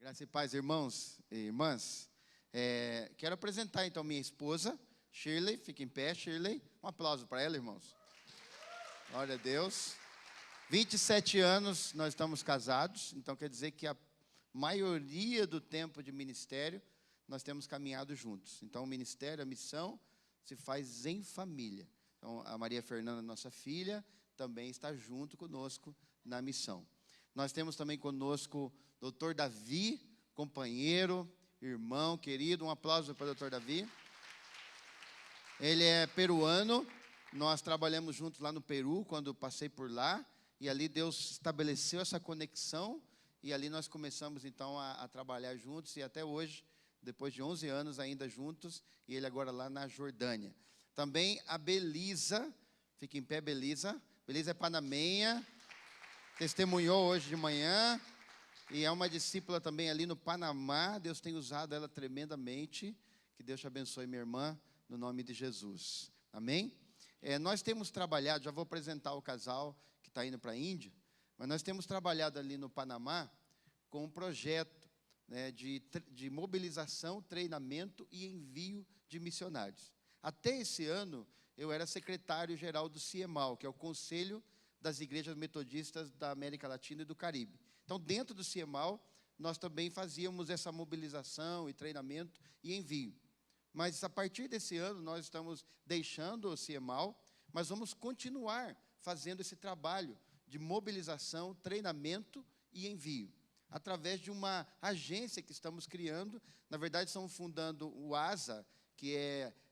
Graça e paz, irmãos e irmãs. Quero apresentar então minha esposa, Shirley. Fica em pé, Shirley. Um aplauso para ela, irmãos. Glória a Deus. 27 anos nós estamos casados, então quer dizer que a maioria do tempo de ministério nós temos caminhado juntos. Então o ministério, a missão se faz em família. Então a Maria Fernanda, nossa filha, também está junto conosco na missão. Nós temos também conosco o Dr. Davi, companheiro, irmão, querido. Um aplauso para o Dr. Davi. Ele é peruano. Nós trabalhamos juntos lá no Peru, quando passei por lá. E ali Deus estabeleceu essa conexão. E ali nós começamos, então, a trabalhar juntos. E até hoje, depois de 11 anos ainda juntos. E ele agora lá na Jordânia. Também a Belisa. Fica em pé, Belisa. Belisa é panamenha. Testemunhou hoje de manhã. E é uma discípula também ali no Panamá. Deus tem usado ela tremendamente. Que Deus te abençoe, minha irmã, no nome de Jesus. Amém? Nós temos trabalhado, já vou apresentar o casal que está indo para a Índia, mas nós temos trabalhado ali no Panamá com um projeto, né, de mobilização, treinamento e envio de missionários. Até esse ano, eu era secretário-geral do CIEMAL, que é o Conselho das Igrejas Metodistas da América Latina e do Caribe. Então, dentro do CIEMAL, nós também fazíamos essa mobilização e treinamento e envio. Mas, a partir desse ano, nós estamos deixando o CIEMAL, mas vamos continuar fazendo esse trabalho de mobilização, treinamento e envio, através de uma agência que estamos criando. Na verdade, estamos fundando o ASA, que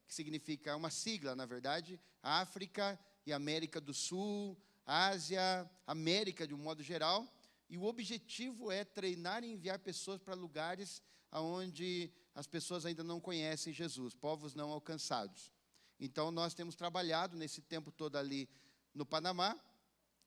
significa uma sigla, na verdade, África e América do Sul, Ásia, América de um modo geral. E o objetivo é treinar e enviar pessoas para lugares onde as pessoas ainda não conhecem Jesus, povos não alcançados. Então, nós temos trabalhado nesse tempo todo ali no Panamá,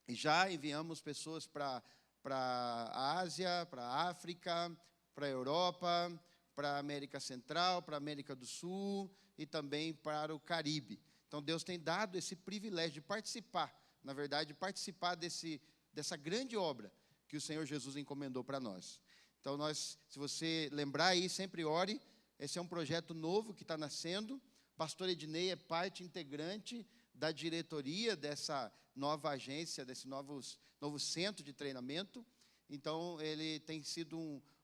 e já enviamos pessoas para a Ásia, para a África, para a Europa, para a América Central, para a América do Sul e também para o Caribe. Então, Deus tem dado esse privilégio de participar, na verdade, participar dessa grande obra que o Senhor Jesus encomendou para nós. Então, se você lembrar aí, sempre ore. Esse é um projeto novo que está nascendo. Pastor Ednei é parte integrante da diretoria dessa nova agência, desse novo centro de treinamento. Então, ele tem sido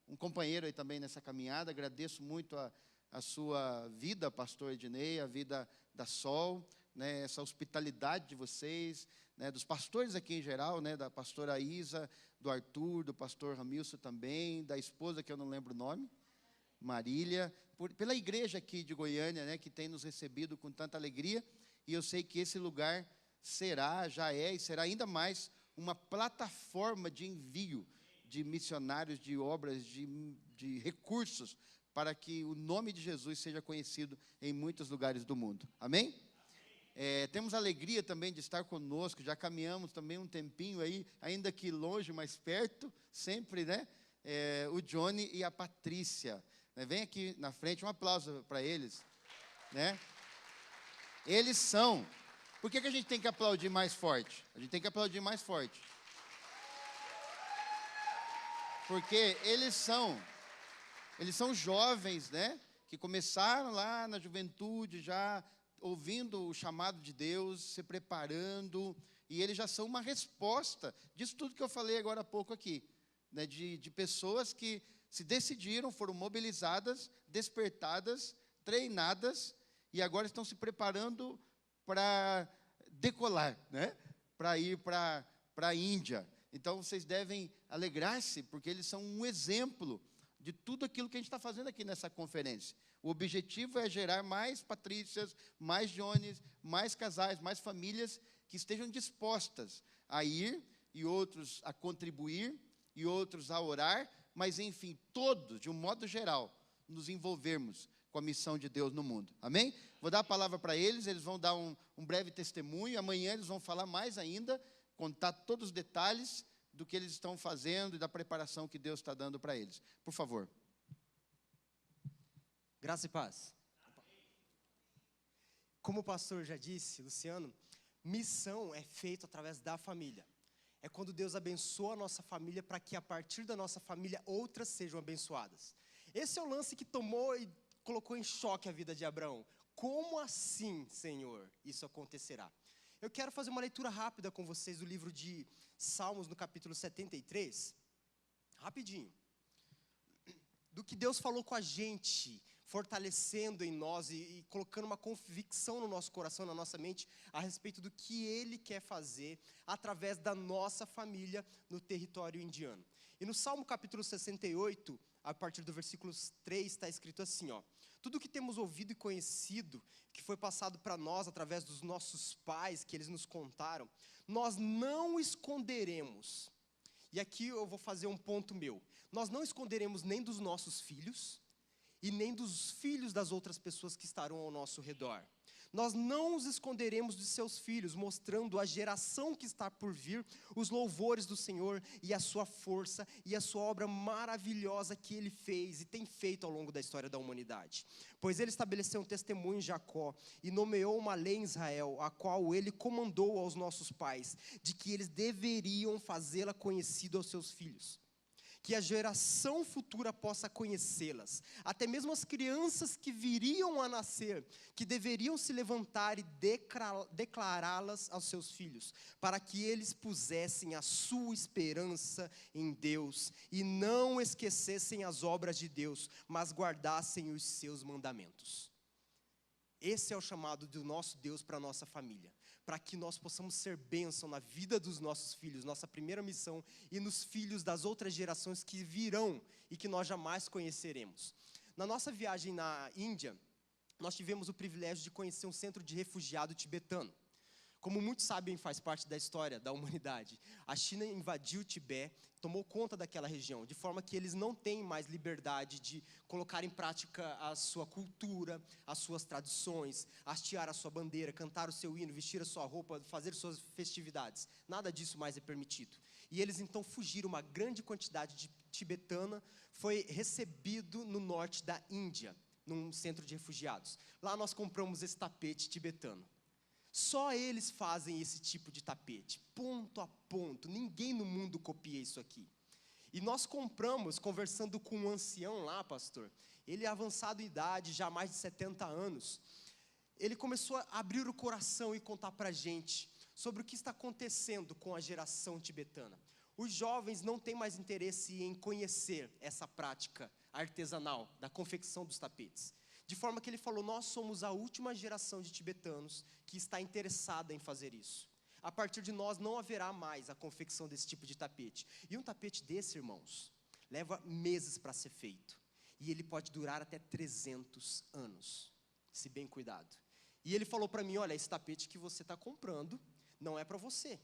um companheiro aí também nessa caminhada. Agradeço muito a sua vida, pastor Ednei, a vida da Sol, né, essa hospitalidade de vocês, né, dos pastores aqui em geral, né, da pastora Isa, do Arthur, do pastor Ramilson também, da esposa que eu não lembro o nome, Marília, pela igreja aqui de Goiânia, né, que tem nos recebido com tanta alegria. E eu sei que esse lugar já é e será ainda mais uma plataforma de envio de missionários, de obras, de recursos, para que o nome de Jesus seja conhecido em muitos lugares do mundo. Amém? Temos a alegria também de estar conosco, já caminhamos também um tempinho aí, ainda que longe, mas perto, sempre, né? O Johnny e a Patrícia. Vem aqui na frente, um aplauso para eles, né? Eles são... Por que a gente tem que aplaudir mais forte? A gente tem que aplaudir mais forte. Porque eles são jovens, né? Que começaram lá na juventude, já ouvindo o chamado de Deus, se preparando, e eles já são uma resposta disso tudo que eu falei agora há pouco aqui, né, de pessoas que se decidiram, foram mobilizadas, despertadas, treinadas, e agora estão se preparando para decolar, né, para ir para a Índia. Então, vocês devem alegrar-se, porque eles são um exemplo de tudo aquilo que a gente está fazendo aqui nessa conferência. O objetivo é gerar mais Patrícias, mais Jones, mais casais, mais famílias que estejam dispostas a ir, e outros a contribuir, e outros a orar, mas, enfim, todos, de um modo geral, nos envolvermos com a missão de Deus no mundo. Amém? Vou dar a palavra para eles vão dar um breve testemunho, amanhã eles vão falar mais ainda, contar todos os detalhes do que eles estão fazendo e da preparação que Deus está dando para eles. Por favor. Graça e paz. Como o pastor já disse, Luciano, missão é feita através da família. É quando Deus abençoa a nossa família para que a partir da nossa família outras sejam abençoadas. Esse é o lance que tomou e colocou em choque a vida de Abraão. Como assim, Senhor, isso acontecerá? Eu quero fazer uma leitura rápida com vocês do livro de Salmos, no capítulo 73. Rapidinho. Do que Deus falou com a gente, fortalecendo em nós e colocando uma convicção no nosso coração, na nossa mente, a respeito do que Ele quer fazer através da nossa família no território indiano. E no Salmo capítulo 68, a partir do versículo 3, está escrito assim, ó: tudo que temos ouvido e conhecido, que foi passado para nós através dos nossos pais, que eles nos contaram, nós não esconderemos. E aqui eu vou fazer um ponto meu. Nós não esconderemos nem dos nossos filhos e nem dos filhos das outras pessoas que estarão ao nosso redor. Nós não os esconderemos de seus filhos, mostrando à geração que está por vir os louvores do Senhor e a sua força e a sua obra maravilhosa que Ele fez e tem feito ao longo da história da humanidade. Pois Ele estabeleceu um testemunho em Jacó e nomeou uma lei em Israel, a qual Ele comandou aos nossos pais, de que eles deveriam fazê-la conhecida aos seus filhos. Que a geração futura possa conhecê-las, até mesmo as crianças que viriam a nascer, que deveriam se levantar e declará-las aos seus filhos, para que eles pusessem a sua esperança em Deus, e não esquecessem as obras de Deus, mas guardassem os seus mandamentos. Esse é o chamado do nosso Deus para a nossa família, para que nós possamos ser bênção na vida dos nossos filhos, nossa primeira missão, e nos filhos das outras gerações que virão e que nós jamais conheceremos. Na nossa viagem na Índia, nós tivemos o privilégio de conhecer um centro de refugiado tibetano. Como muitos sabem, faz parte da história da humanidade. A China invadiu o Tibete, tomou conta daquela região, de forma que eles não têm mais liberdade de colocar em prática a sua cultura, as suas tradições, hastear a sua bandeira, cantar o seu hino, vestir a sua roupa, fazer suas festividades. Nada disso mais é permitido. E eles então fugiram. Uma grande quantidade de tibetana foi recebido no norte da Índia, num centro de refugiados. Lá nós compramos esse tapete tibetano. Só eles fazem esse tipo de tapete, ponto a ponto. Ninguém no mundo copia isso aqui. E nós compramos, conversando com um ancião lá, pastor. Ele é avançado em idade, já há mais de 70 anos. Ele começou a abrir o coração e contar para a gente sobre o que está acontecendo com a geração tibetana. Os jovens não têm mais interesse em conhecer essa prática artesanal da confecção dos tapetes. De forma que ele falou, nós somos a última geração de tibetanos que está interessada em fazer isso. A partir de nós não haverá mais a confecção desse tipo de tapete. E um tapete desse, irmãos, leva meses para ser feito. E ele pode durar até 300 anos, se bem cuidado. E ele falou para mim, olha, esse tapete que você está comprando não é para você.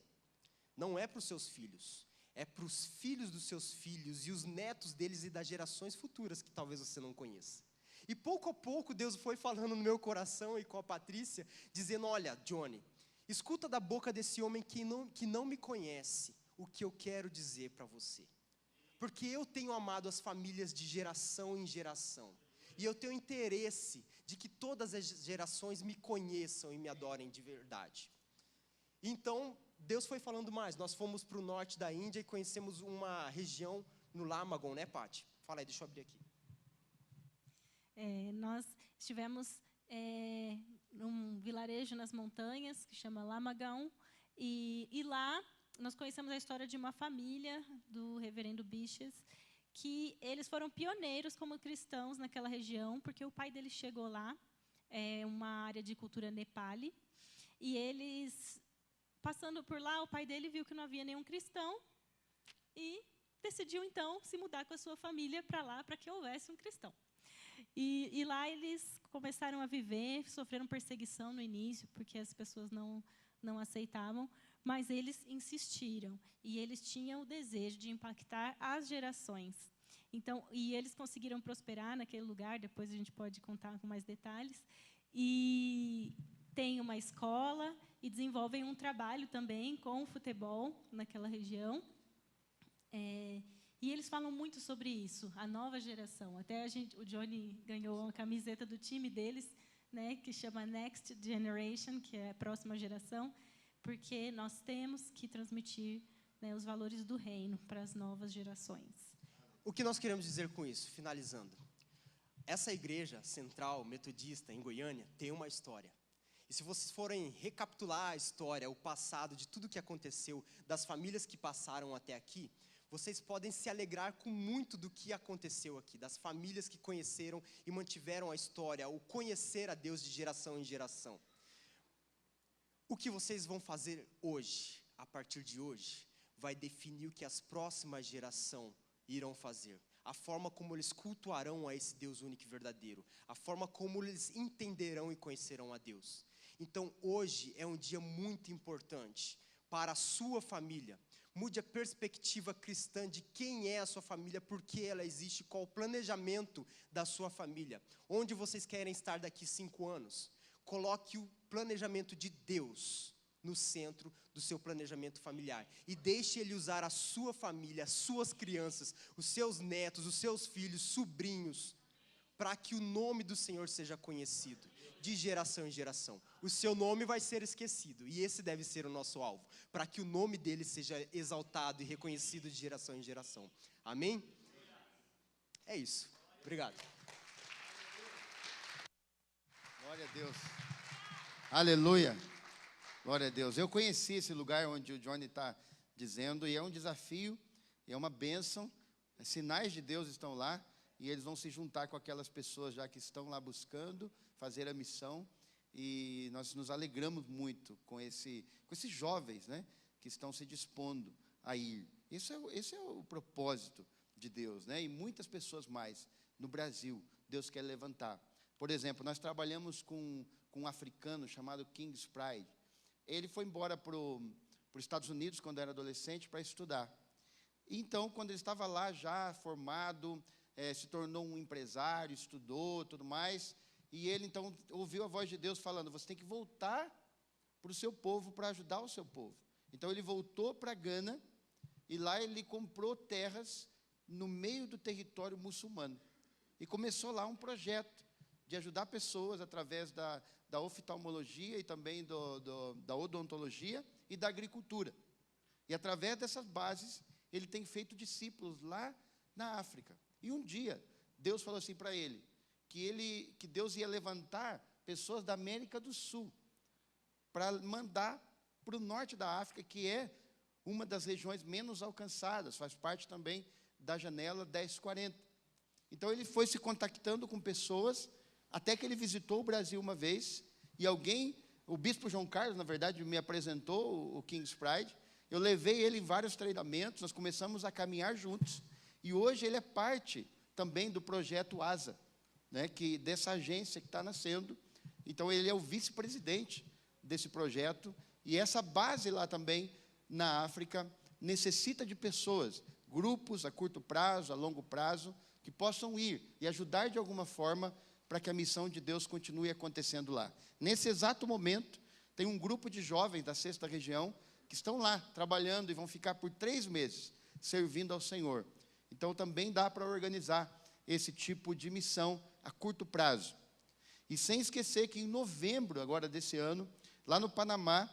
Não é para os seus filhos. É para os filhos dos seus filhos e os netos deles e das gerações futuras que talvez você não conheça. E pouco a pouco Deus foi falando no meu coração e com a Patrícia, dizendo, olha, Johnny, escuta da boca desse homem que não me conhece o que eu quero dizer para você. Porque eu tenho amado as famílias de geração em geração. E eu tenho interesse de que todas as gerações me conheçam e me adorem de verdade. Então, Deus foi falando mais. Nós fomos para o norte da Índia e conhecemos uma região no Lamagon, né, Paty? Fala aí, deixa eu abrir aqui. Nós estivemos num vilarejo nas montanhas, que chama Lamagaon, e lá nós conhecemos a história de uma família do reverendo Biches, que eles foram pioneiros como cristãos naquela região, porque o pai deles chegou lá, uma área de cultura nepali, e eles, passando por lá, o pai dele viu que não havia nenhum cristão, e decidiu, então, se mudar com a sua família para lá, para que houvesse um cristão. E lá eles começaram a viver, sofreram perseguição no início, porque as pessoas não aceitavam, mas eles insistiram, e eles tinham o desejo de impactar as gerações. Então, e eles conseguiram prosperar naquele lugar, depois a gente pode contar com mais detalhes, e tem uma escola, e desenvolvem um trabalho também com o futebol naquela região. E eles falam muito sobre isso, a nova geração. Até o Johnny ganhou uma camiseta do time deles, né, que chama Next Generation, que é a próxima geração, porque nós temos que transmitir né, os valores do reino para as novas gerações. O que nós queremos dizer com isso, finalizando? Essa igreja central metodista em Goiânia tem uma história. E se vocês forem recapitular a história, o passado de tudo que aconteceu, das famílias que passaram até aqui, vocês podem se alegrar com muito do que aconteceu aqui, das famílias que conheceram e mantiveram a história, o conhecer a Deus de geração em geração. O que vocês vão fazer hoje, a partir de hoje, vai definir o que as próximas gerações irão fazer. A forma como eles cultuarão a esse Deus único e verdadeiro. A forma como eles entenderão e conhecerão a Deus. Então, hoje é um dia muito importante para a sua família. Mude a perspectiva cristã de quem é a sua família, por que ela existe, qual o planejamento da sua família. Onde vocês querem estar daqui 5 anos? Coloque o planejamento de Deus no centro do seu planejamento familiar. E deixe Ele usar a sua família, as suas crianças, os seus netos, os seus filhos, sobrinhos, para que o nome do Senhor seja conhecido, de geração em geração. O seu nome vai ser esquecido, e esse deve ser o nosso alvo, para que o nome dele seja exaltado e reconhecido de geração em geração. Amém? É isso. Obrigado. Glória a Deus. Aleluia. Glória a Deus. Eu conheci esse lugar onde o Johnny está dizendo, e é um desafio, é uma bênção. Sinais de Deus estão lá, e eles vão se juntar com aquelas pessoas já que estão lá buscando fazer a missão. E nós nos alegramos muito com esses jovens, né, que estão se dispondo a ir. Esse é o propósito de Deus, né? E muitas pessoas mais no Brasil, Deus quer levantar. Por exemplo, nós trabalhamos com um africano chamado King's Pride. Ele foi embora para os Estados Unidos quando era adolescente para estudar. Então, quando ele estava lá já formado, se tornou um empresário, estudou, tudo mais. E ele então ouviu a voz de Deus falando: você tem que voltar para o seu povo para ajudar o seu povo. Então ele voltou para Gana e lá ele comprou terras no meio do território muçulmano. E começou lá um projeto de ajudar pessoas através da oftalmologia e também da odontologia e da agricultura. E através dessas bases, ele tem feito discípulos lá na África. E um dia, Deus falou assim para ele, que Deus ia levantar pessoas da América do Sul para mandar para o norte da África, que é uma das regiões menos alcançadas, faz parte também da janela 1040. Então ele foi se contactando com pessoas, até que ele visitou o Brasil uma vez, e o bispo João Carlos, na verdade, me apresentou o King's Pride. Eu levei ele em vários treinamentos, nós começamos a caminhar juntos, e hoje ele é parte também do projeto ASA, né, dessa agência que está nascendo. Então ele é o vice-presidente desse projeto, e essa base lá também, na África, necessita de pessoas, grupos a curto prazo, a longo prazo, que possam ir e ajudar de alguma forma para que a missão de Deus continue acontecendo lá. Nesse exato momento, tem um grupo de jovens da 6ª região que estão lá trabalhando e vão ficar por 3 meses servindo ao Senhor. Então também dá para organizar esse tipo de missão a curto prazo. E sem esquecer que em novembro agora desse ano, lá no Panamá,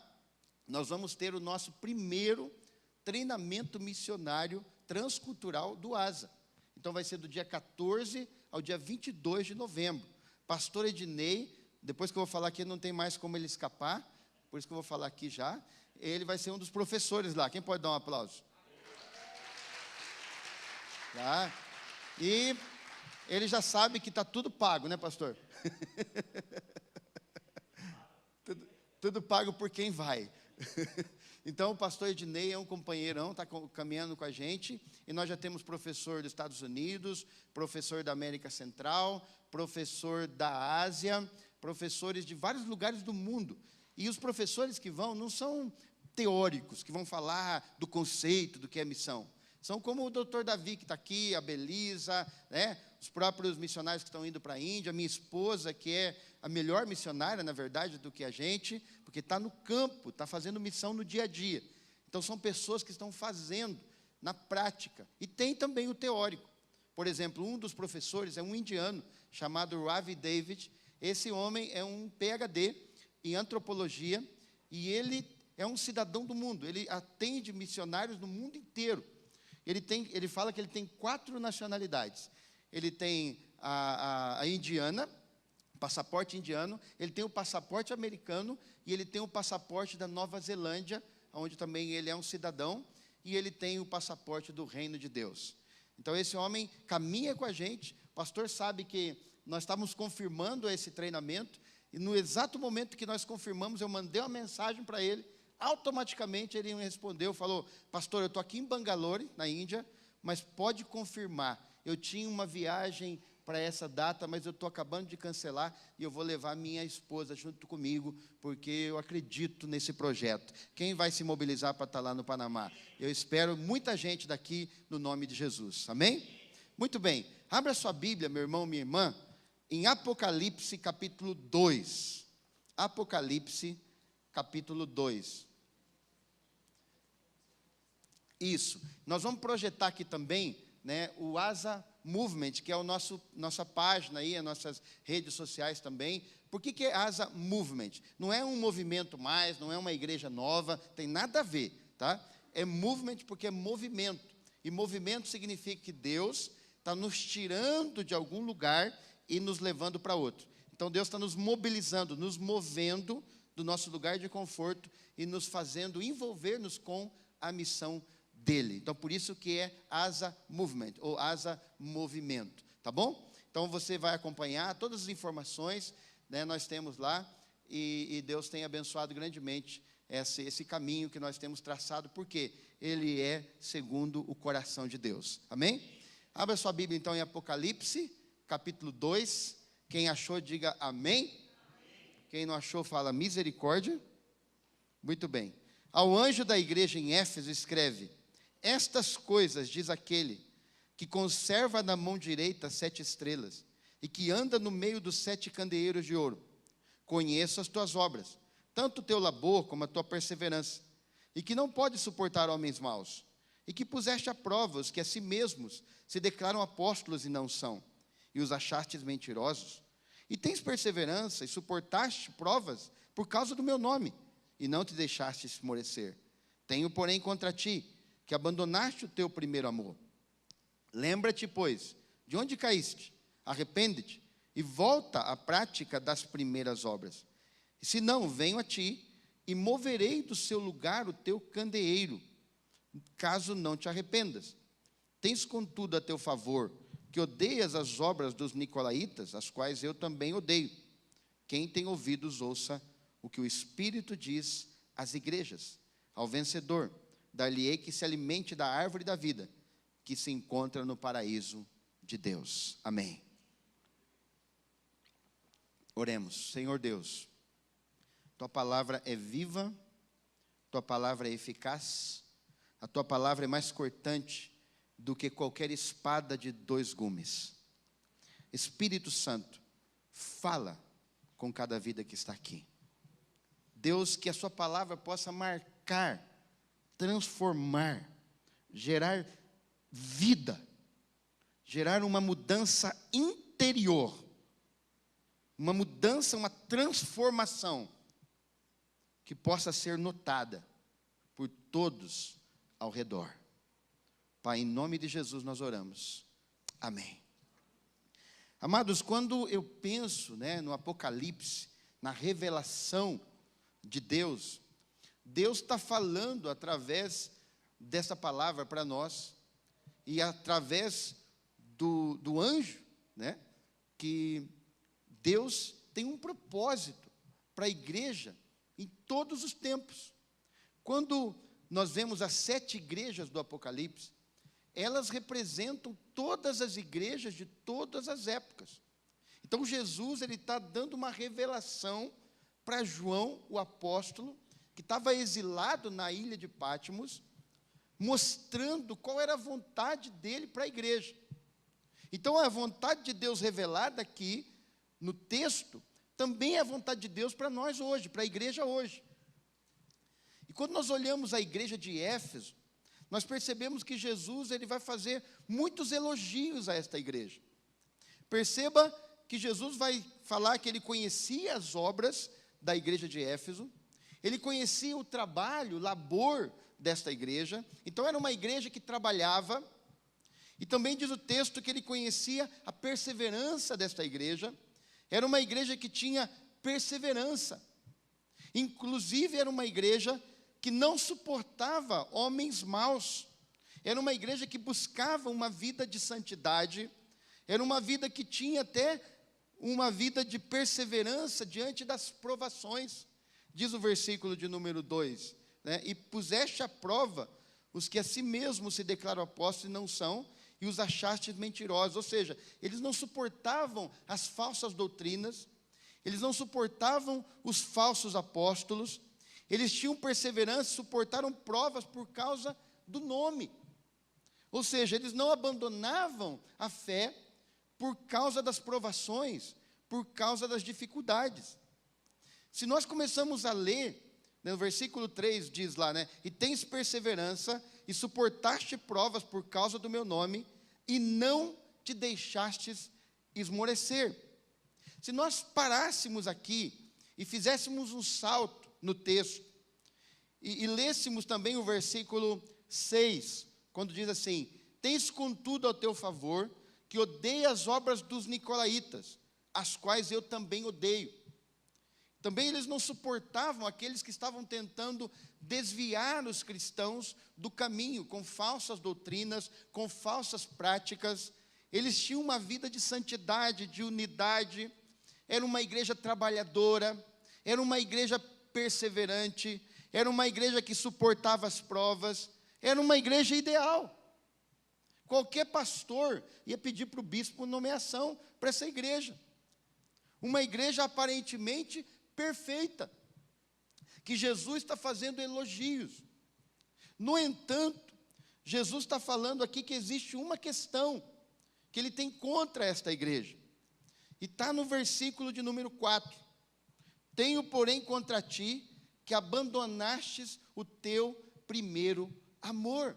nós vamos ter o nosso primeiro treinamento missionário transcultural do ASA. Então vai ser do dia 14 ao dia 22 de novembro. Pastor Ednei, depois que eu vou falar aqui, não tem mais como ele escapar, por isso que eu vou falar aqui já. Ele vai ser um dos professores lá. Quem pode dar um aplauso? Tá? E ele já sabe que está tudo pago, né, pastor? tudo pago por quem vai. Então, o pastor Ednei é um companheirão, está caminhando com a gente, e nós já temos professor dos Estados Unidos, professor da América Central, professor da Ásia, professores de vários lugares do mundo. E os professores que vão não são teóricos, que vão falar do conceito do que é missão. São como o doutor Davi, que está aqui, a Belisa, né? Os próprios missionários que estão indo para a Índia, minha esposa, que é a melhor missionária, na verdade, do que a gente, porque está no campo, está fazendo missão no dia a dia. Então, são pessoas que estão fazendo na prática. E tem também o teórico. Por exemplo, um dos professores é um indiano, chamado Ravi David. Esse homem é um PhD em antropologia, e ele é um cidadão do mundo, ele atende missionários no mundo inteiro. Ele fala que ele tem 4 nacionalidades. Ele tem a indiana, passaporte indiano, ele tem o passaporte americano e ele tem o passaporte da Nova Zelândia, onde também ele é um cidadão, e ele tem o passaporte do Reino de Deus. Então, esse homem caminha com a gente. O pastor sabe que nós estávamos confirmando esse treinamento, e no exato momento que nós confirmamos, eu mandei uma mensagem para ele, automaticamente ele me respondeu, falou: pastor, eu estou aqui em Bangalore, na Índia, mas pode confirmar, eu tinha uma viagem para essa data, mas eu estou acabando de cancelar, e eu vou levar minha esposa junto comigo, porque eu acredito nesse projeto. Quem vai se mobilizar para estar lá no Panamá? Eu espero muita gente daqui, no nome de Jesus, amém? Muito bem, abra sua Bíblia, meu irmão, minha irmã, em Apocalipse capítulo 2, Apocalipse capítulo 2, isso, nós vamos projetar aqui também, né, o Asa Movement, que é nossa página aí, as nossas redes sociais também. Por que é Asa Movement? Não é um movimento mais, não é uma igreja nova, tem nada a ver, tá? É movement porque é movimento, e movimento significa que Deus está nos tirando de algum lugar e nos levando para outro. Então Deus está nos mobilizando, nos movendo do nosso lugar de conforto e nos fazendo envolver-nos com a missão dele. Então, por isso que é Asa Movement, ou Asa Movimento, tá bom? Então, você vai acompanhar todas as informações, né, nós temos lá, e Deus tem abençoado grandemente esse caminho que nós temos traçado, porque ele é segundo o coração de Deus, amém? Abra sua Bíblia, então, em Apocalipse, capítulo 2, quem achou, diga amém. Quem não achou, fala misericórdia. Muito bem. Ao anjo da igreja em Éfeso escreve: estas coisas diz aquele que conserva na mão direita 7 estrelas e que anda no meio dos 7 candeeiros de ouro. Conheço as tuas obras, tanto o teu labor como a tua perseverança, e que não pode suportar homens maus, e que puseste à prova os que a si mesmos se declaram apóstolos e não são, e os achastes mentirosos, e tens perseverança e suportaste provas por causa do meu nome, e não te deixaste esmorecer. Tenho, porém, contra ti, que abandonaste o teu primeiro amor. Lembra-te, pois, de onde caíste, arrepende-te, e volta à prática das primeiras obras. E se não, venho a ti, e moverei do seu lugar o teu candeeiro, caso não te arrependas. Tens, contudo, a teu favor, que odeias as obras dos nicolaítas, as quais eu também odeio. Quem tem ouvidos, ouça o que o Espírito diz às igrejas. Ao vencedor, dar-lhe-ei que se alimente da árvore da vida, que se encontra no paraíso de Deus. Amém. Oremos. Senhor Deus, tua palavra é viva, tua palavra é eficaz, a tua palavra é mais cortante do que qualquer espada de 2 gumes. Espírito Santo, fala com cada vida que está aqui. Deus, que a sua palavra possa marcar, transformar, gerar vida, gerar uma mudança interior, uma mudança, uma transformação, que possa ser notada por todos ao redor. Pai, em nome de Jesus nós oramos. Amém. Amados, quando eu penso, né, no Apocalipse, na revelação de Deus, Deus está falando através dessa palavra para nós, e através do anjo, né, que Deus tem um propósito para a igreja em todos os tempos. Quando nós vemos as 7 igrejas do Apocalipse, elas representam todas as igrejas de todas as épocas. Então Jesus, ele está dando uma revelação para João, o apóstolo, que estava exilado na ilha de Patmos, mostrando qual era a vontade dele para a igreja. Então a vontade de Deus revelada aqui, no texto, também é a vontade de Deus para nós hoje, para a igreja hoje. E quando nós olhamos a igreja de Éfeso, nós percebemos que Jesus, ele vai fazer muitos elogios a esta igreja. Perceba que Jesus vai falar que ele conhecia as obras da igreja de Éfeso, ele conhecia o trabalho, o labor desta igreja. Então era uma igreja que trabalhava. E também diz o texto que ele conhecia a perseverança desta igreja. Era uma igreja que tinha perseverança. Inclusive era uma igreja que não suportava homens maus. Era uma igreja que buscava uma vida de santidade. Era uma vida que tinha até uma vida de perseverança diante das provações. Diz o versículo de número 2, né? E puseste à prova os que a si mesmos se declaram apóstolos e não são, e os achastes mentirosos. Ou seja, eles não suportavam as falsas doutrinas, eles não suportavam os falsos apóstolos, eles tinham perseverança, suportaram provas por causa do nome. Ou seja, eles não abandonavam a fé por causa das provações, por causa das dificuldades. Se nós começamos a ler, né, no versículo 3 diz lá, né? E tens perseverança e suportaste provas por causa do meu nome, e não te deixastes esmorecer. Se nós parássemos aqui e fizéssemos um salto no texto, e lêssemos também o versículo 6, quando diz assim: tens contudo ao teu favor, que odeia as obras dos nicolaítas, as quais eu também odeio. Também eles não suportavam aqueles que estavam tentando desviar os cristãos do caminho, com falsas doutrinas, com falsas práticas. Eles tinham uma vida de santidade, de unidade. Era uma igreja trabalhadora, era uma igreja perseverante, era uma igreja que suportava as provas, era uma igreja ideal. Qualquer pastor ia pedir para o bispo nomeação para essa igreja. Uma igreja aparentemente perfeita, que Jesus está fazendo elogios. No entanto, Jesus está falando aqui que existe uma questão que ele tem contra esta igreja. E está no versículo de número 4. Tenho, porém, contra ti que abandonastes o teu primeiro amor.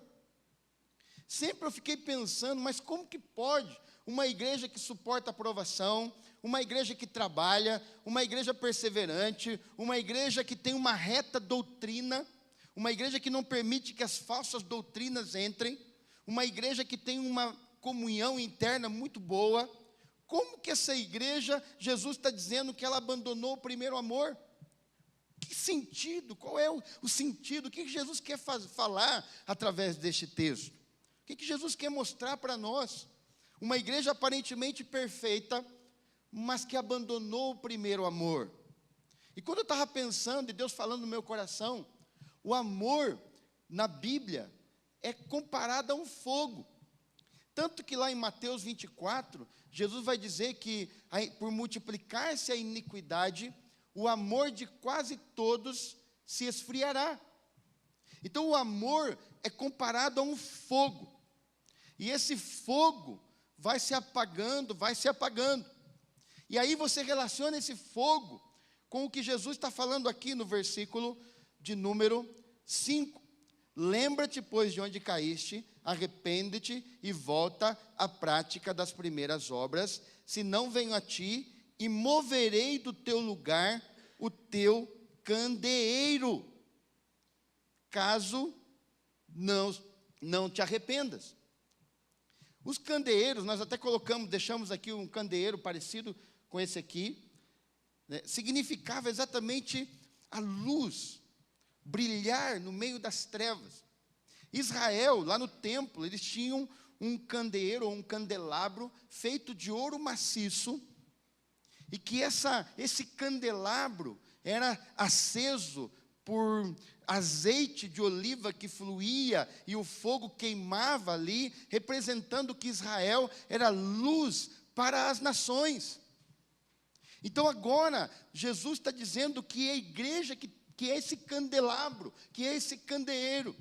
Sempre eu fiquei pensando, mas como que pode uma igreja que suporta a provação, uma igreja que trabalha, uma igreja perseverante, uma igreja que tem uma reta doutrina, uma igreja que não permite que as falsas doutrinas entrem, uma igreja que tem uma comunhão interna muito boa, como que essa igreja, Jesus está dizendo que ela abandonou o primeiro amor? Que sentido? Qual é o sentido? O que Jesus quer falar através deste texto? O que Jesus quer mostrar para nós? Uma igreja aparentemente perfeita, mas que abandonou o primeiro amor. E quando eu estava pensando, e Deus falando no meu coração, o amor na Bíblia é comparado a um fogo. Tanto que lá em Mateus 24, Jesus vai dizer que por multiplicar-se a iniquidade, o amor de quase todos se esfriará. Então o amor é comparado a um fogo. E esse fogo vai se apagando, vai se apagando. E aí você relaciona esse fogo com o que Jesus está falando aqui no versículo de número 5. Lembra-te, pois, de onde caíste, arrepende-te e volta à prática das primeiras obras, senão venho a ti e moverei do teu lugar o teu candeeiro, caso não te arrependas. Os candeeiros, nós até deixamos aqui um candeeiro parecido com esse aqui, né, significava exatamente a luz, brilhar no meio das trevas. Israel, lá no templo, eles tinham um candeeiro ou um candelabro feito de ouro maciço, e que esse candelabro era aceso por azeite de oliva que fluía, e o fogo queimava ali, representando que Israel era luz para as nações. Então agora, Jesus está dizendo que é a igreja que é esse candelabro, que é esse candeeiro.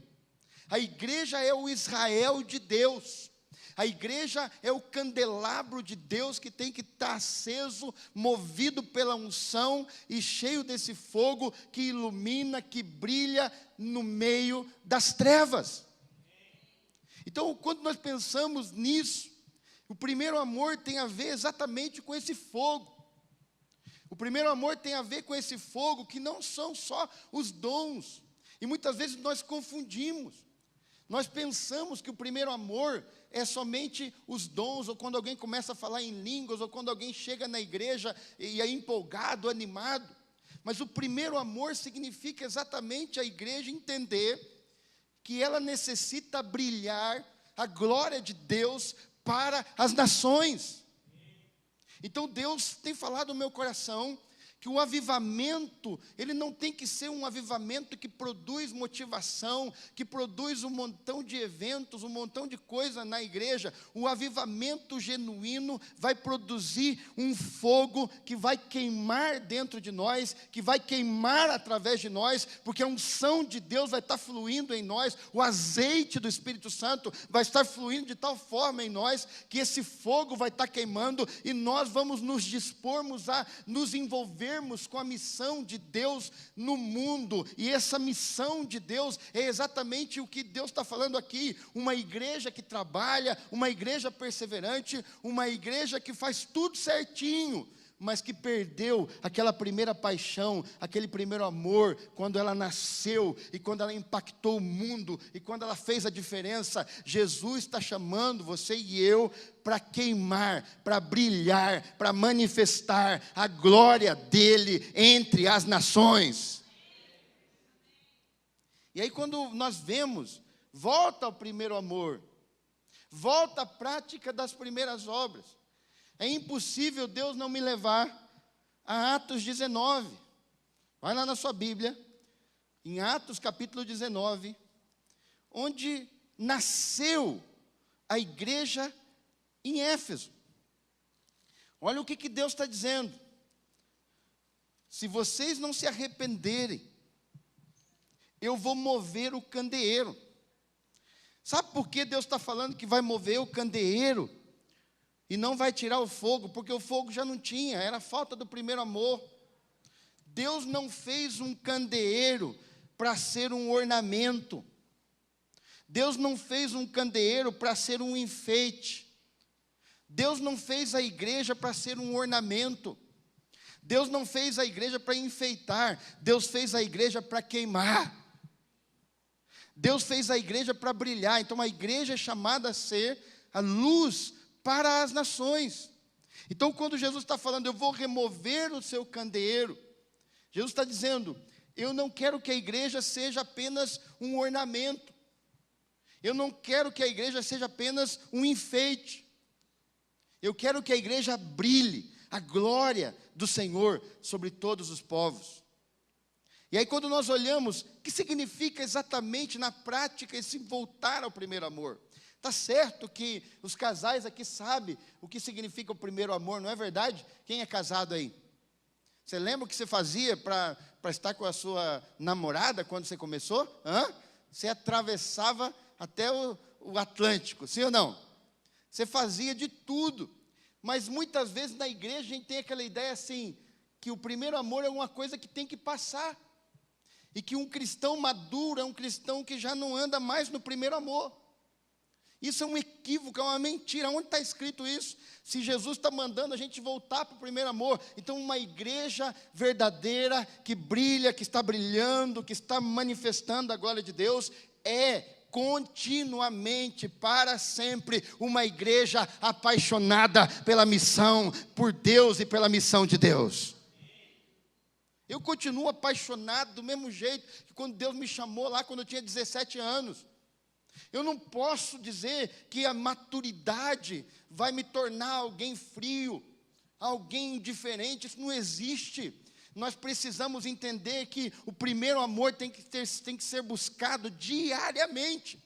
A igreja é o Israel de Deus. A igreja é o candelabro de Deus que tem que estar aceso, movido pela unção e cheio desse fogo que ilumina, que brilha no meio das trevas. Então, quando nós pensamos nisso, o primeiro amor tem a ver exatamente com esse fogo. O primeiro amor tem a ver com esse fogo que não são só os dons. E muitas vezes nós confundimos. Nós pensamos que o primeiro amor é somente os dons, ou quando alguém começa a falar em línguas, ou quando alguém chega na igreja e é empolgado, animado. Mas o primeiro amor significa exatamente a igreja entender que ela necessita brilhar a glória de Deus para as nações. Então Deus tem falado no meu coração que o avivamento, ele não tem que ser um avivamento que produz motivação, que produz um montão de eventos, um montão de coisa na igreja. O avivamento genuíno vai produzir um fogo que vai queimar dentro de nós, que vai queimar através de nós, porque a unção de Deus vai estar fluindo em nós, o azeite do Espírito Santo vai estar fluindo de tal forma em nós, que esse fogo vai estar queimando, e nós vamos nos dispormos a nos envolver com a missão de Deus no mundo. E essa missão de Deus é exatamente o que Deus está falando aqui. Uma igreja que trabalha, uma igreja perseverante, uma igreja que faz tudo certinho, mas que perdeu aquela primeira paixão, aquele primeiro amor, quando ela nasceu, e quando ela impactou o mundo, e quando ela fez a diferença. Jesus está chamando você e eu para queimar, para brilhar, para manifestar a glória dele entre as nações. E aí quando nós vemos, volta ao primeiro amor, volta à prática das primeiras obras. É impossível Deus não me levar a Atos 19. Vai lá na sua Bíblia, em Atos capítulo 19, onde nasceu a igreja em Éfeso. Olha o que Deus está dizendo. Se vocês não se arrependerem, eu vou mover o candeeiro. Sabe por que Deus está falando que vai mover o candeeiro e não vai tirar o fogo? Porque o fogo já não tinha, era falta do primeiro amor. Deus não fez um candeeiro para ser um ornamento. Deus não fez um candeeiro para ser um enfeite. Deus não fez a igreja para ser um ornamento. Deus não fez a igreja para enfeitar. Deus fez a igreja para queimar. Deus fez a igreja para brilhar. Então a igreja é chamada a ser a luz para as nações. Então quando Jesus está falando, eu vou remover o seu candeeiro, Jesus está dizendo, eu não quero que a igreja seja apenas um ornamento. Eu não quero que a igreja seja apenas um enfeite. Eu quero que a igreja brilhe a glória do Senhor sobre todos os povos. E aí quando nós olhamos, o que significa exatamente na prática esse voltar ao primeiro amor? Está certo que os casais aqui sabem o que significa o primeiro amor, não é verdade? Quem é casado aí? Você lembra o que você fazia para estar com a sua namorada quando você começou? Você atravessava até o Atlântico, sim ou não? Você fazia de tudo. Mas muitas vezes na igreja a gente tem aquela ideia assim, que o primeiro amor é uma coisa que tem que passar. E que um cristão maduro é um cristão que já não anda mais no primeiro amor. Isso é um equívoco, é uma mentira. Onde está escrito isso? Se Jesus está mandando a gente voltar para o primeiro amor. Então uma igreja verdadeira, que brilha, que está brilhando, que está manifestando a glória de Deus, é continuamente, para sempre, uma igreja apaixonada pela missão, por Deus e pela missão de Deus. Eu continuo apaixonado do mesmo jeito que quando Deus me chamou lá quando eu tinha 17 anos. Eu não posso dizer que a maturidade vai me tornar alguém frio, alguém indiferente. Isso não existe. Nós precisamos entender que o primeiro amor tem que ser buscado diariamente.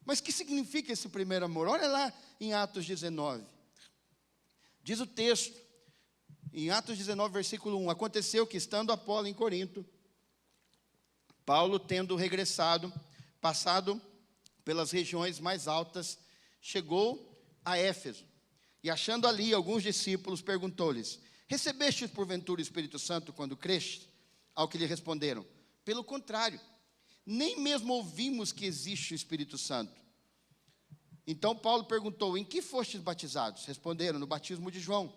Mas o que significa esse primeiro amor? Olha lá em Atos 19. Diz o texto, em Atos 19, versículo 1. Aconteceu que, estando Apolo em Corinto, Paulo, tendo regressado, passado pelas regiões mais altas, chegou a Éfeso. E achando ali alguns discípulos, perguntou-lhes, recebestes porventura o Espírito Santo quando creste? Ao que lhe responderam, pelo contrário, nem mesmo ouvimos que existe o Espírito Santo. Então Paulo perguntou, em que fostes batizados? Responderam, no batismo de João.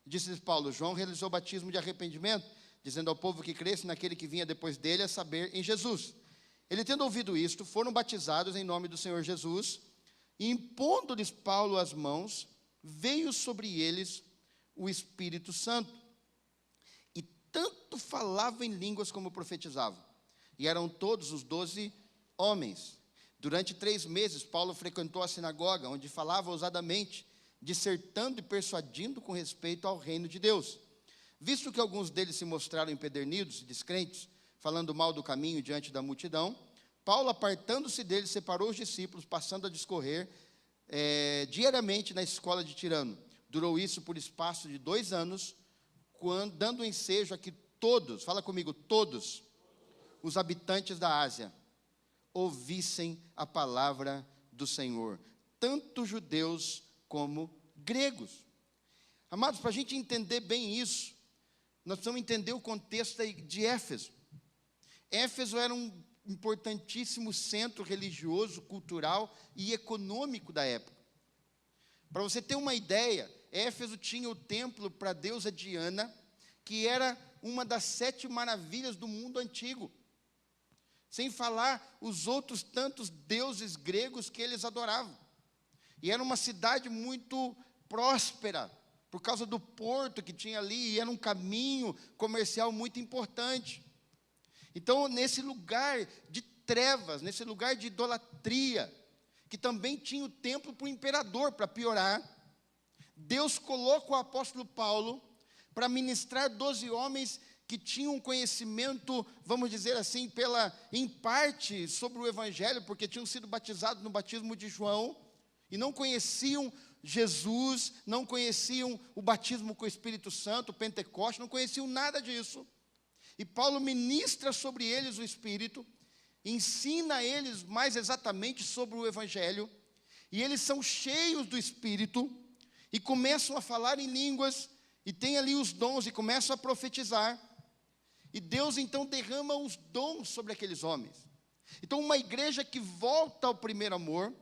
Disse-lhes Paulo: João realizou batismo de arrependimento, dizendo ao povo que cresce naquele que vinha depois dele, a saber, em Jesus. Ele, tendo ouvido isto, foram batizados em nome do Senhor Jesus, e impondo-lhes Paulo as mãos, veio sobre eles o Espírito Santo. E tanto falavam em línguas como profetizavam. E eram todos os 12 homens. Durante 3 meses, Paulo frequentou a sinagoga, onde falava ousadamente, dissertando e persuadindo com respeito ao reino de Deus. Visto que alguns deles se mostraram empedernidos e descrentes, falando mal do caminho diante da multidão, Paulo, apartando-se deles, separou os discípulos, passando a discorrer diariamente na escola de Tirano. Durou isso por espaço de 2 anos, dando ensejo a que todos, fala comigo, todos os habitantes da Ásia ouvissem a palavra do Senhor, tanto judeus como gregos. Amados, para a gente entender bem isso, nós precisamos entender o contexto de Éfeso. Éfeso era um importantíssimo centro religioso, cultural e econômico da época. Para você ter uma ideia, Éfeso tinha o templo para a deusa Diana, que era uma das 7 maravilhas do mundo antigo. Sem falar os outros tantos deuses gregos que eles adoravam. E era uma cidade muito próspera, por causa do porto que tinha ali, e era um caminho comercial muito importante. Então, nesse lugar de trevas, nesse lugar de idolatria, que também tinha o templo para o imperador, para piorar, Deus coloca o apóstolo Paulo para ministrar 12 homens que tinham conhecimento, vamos dizer assim, em parte sobre o evangelho, porque tinham sido batizados no batismo de João, e não conheciam Jesus, não conheciam o batismo com o Espírito Santo, o Pentecostes, não conheciam nada disso. E Paulo ministra sobre eles o Espírito, ensina a eles mais exatamente sobre o evangelho, e eles são cheios do Espírito, e começam a falar em línguas, e tem ali os dons, e começam a profetizar. E Deus então derrama os dons sobre aqueles homens. Então, uma igreja que volta ao primeiro amor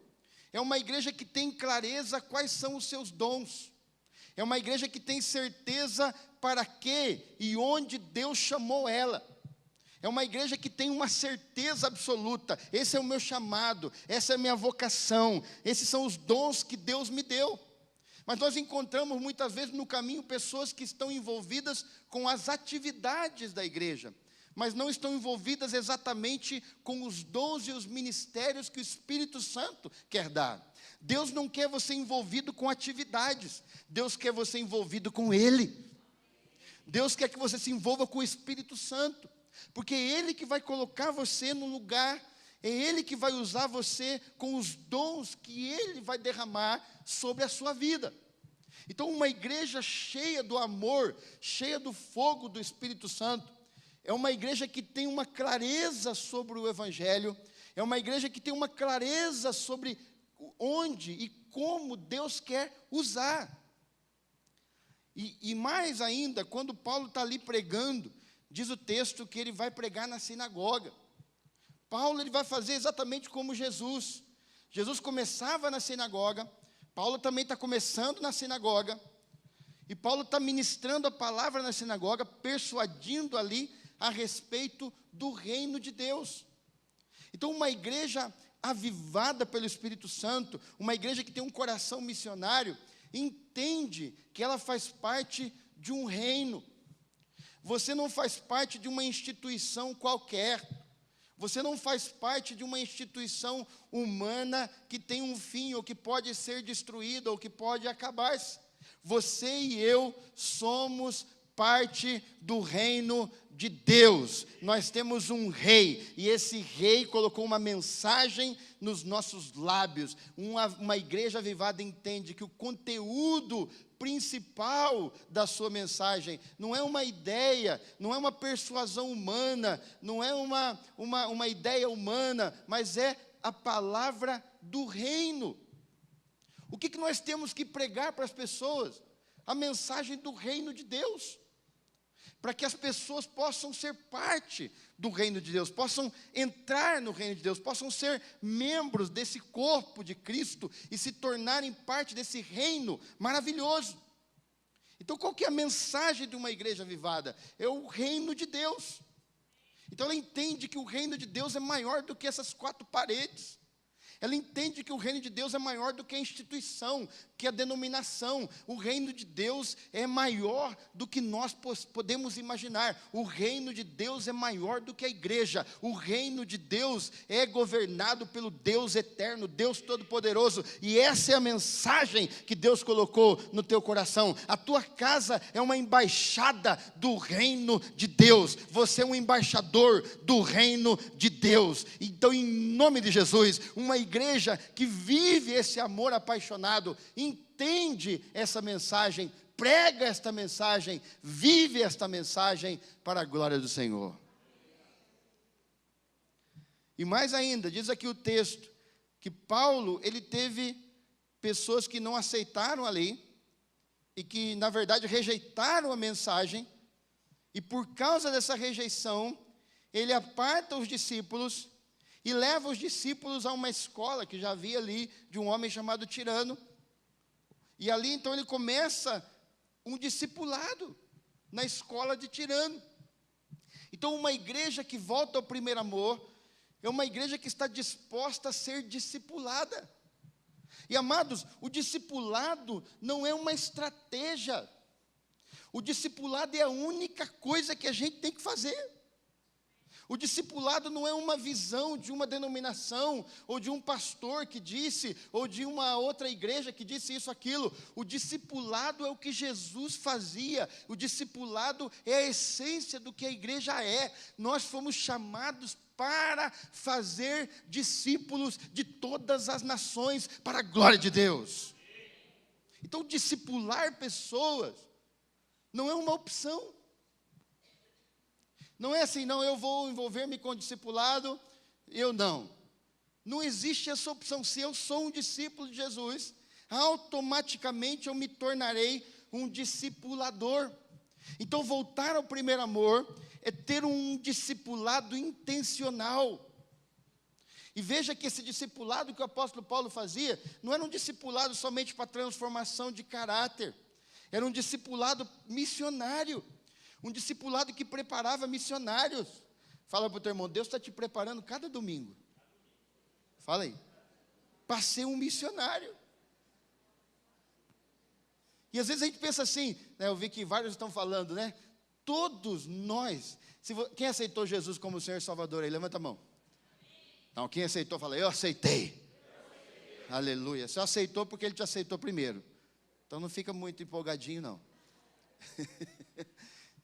é uma igreja que tem clareza quais são os seus dons. É uma igreja que tem certeza para quê e onde Deus chamou ela. É uma igreja que tem uma certeza absoluta. Esse é o meu chamado, essa é a minha vocação, esses são os dons que Deus me deu. Mas nós encontramos muitas vezes no caminho pessoas que estão envolvidas com as atividades da igreja, mas não estão envolvidas exatamente com os dons e os ministérios que o Espírito Santo quer dar. Deus não quer você envolvido com atividades, Deus quer você envolvido com Ele. Deus quer que você se envolva com o Espírito Santo, porque é Ele que vai colocar você no lugar, é Ele que vai usar você com os dons que Ele vai derramar sobre a sua vida. Então, uma igreja cheia do amor, cheia do fogo do Espírito Santo, é uma igreja que tem uma clareza sobre o Evangelho, é uma igreja que tem uma clareza sobre onde e como Deus quer usar. E mais ainda, quando Paulo está ali pregando, diz o texto que ele vai pregar na sinagoga. Paulo ele vai fazer exatamente como Jesus. Jesus começava na sinagoga, Paulo também está começando na sinagoga, e Paulo está ministrando a palavra na sinagoga, persuadindo ali a respeito do reino de Deus. Então, uma igreja avivada pelo Espírito Santo, uma igreja que tem um coração missionário, entende que ela faz parte de um reino. Você não faz parte de uma instituição qualquer. Você não faz parte de uma instituição humana que tem um fim, ou que pode ser destruída, ou que pode acabar-se. Você e eu somos parte do reino de Deus. Nós temos um rei, e esse rei colocou uma mensagem nos nossos lábios. Uma igreja avivada entende que o conteúdo principal da sua mensagem não é uma ideia, não é uma persuasão humana, não é uma ideia humana, mas é a palavra do reino. O que nós temos que pregar para as pessoas? A mensagem do reino de Deus, para que as pessoas possam ser parte do reino de Deus, possam entrar no reino de Deus, possam ser membros desse corpo de Cristo e se tornarem parte desse reino maravilhoso. Então, qual que é a mensagem de uma igreja avivada? É o reino de Deus. Então, ela entende que o reino de Deus é maior do que essas 4 paredes. Ela entende que o reino de Deus é maior do que a instituição, que a denominação. O reino de Deus é maior do que nós podemos imaginar. O reino de Deus é maior do que a igreja. O reino de Deus é governado pelo Deus eterno, Deus todo-poderoso. E essa é a mensagem que Deus colocou no teu coração. A tua casa é uma embaixada do reino de Deus. Você é um embaixador do reino de Deus. Então, em nome de Jesus, uma igreja que vive esse amor apaixonado, entende essa mensagem, prega esta mensagem, vive esta mensagem para a glória do Senhor. E mais ainda, diz aqui o texto, que Paulo, ele teve pessoas que não aceitaram a lei, e que na verdade rejeitaram a mensagem, e por causa dessa rejeição, ele aparta os discípulos, e leva os discípulos a uma escola que já havia ali, de um homem chamado Tirano. E ali então ele começa um discipulado na escola de Tirano. Então uma igreja que volta ao primeiro amor, é uma igreja que está disposta a ser discipulada. E amados, o discipulado não é uma estratégia. O discipulado é a única coisa que a gente tem que fazer. O discipulado não é uma visão de uma denominação, ou de um pastor que disse, ou de uma outra igreja que disse isso, aquilo. O discipulado é o que Jesus fazia. O discipulado é a essência do que a igreja é. Nós fomos chamados para fazer discípulos de todas as nações, para a glória de Deus. Então, discipular pessoas não é uma opção. Não é assim, não, eu vou envolver-me com o discipulado, eu não. Não existe essa opção. Se eu sou um discípulo de Jesus, automaticamente eu me tornarei um discipulador. Então, voltar ao primeiro amor é ter um discipulado intencional. E veja que esse discipulado que o apóstolo Paulo fazia, não era um discipulado somente para transformação de caráter, era um discipulado missionário. Um discipulado que preparava missionários. Fala para o teu irmão, Deus está te preparando cada domingo. Fala aí. Para ser um missionário. E às vezes a gente pensa assim, né, eu vi que vários estão falando, né? Todos nós, quem aceitou Jesus como Senhor e Salvador aí? Levanta a mão. Então, quem aceitou, fala, eu aceitei. Aleluia. Você aceitou porque Ele te aceitou primeiro. Então não fica muito empolgadinho, não.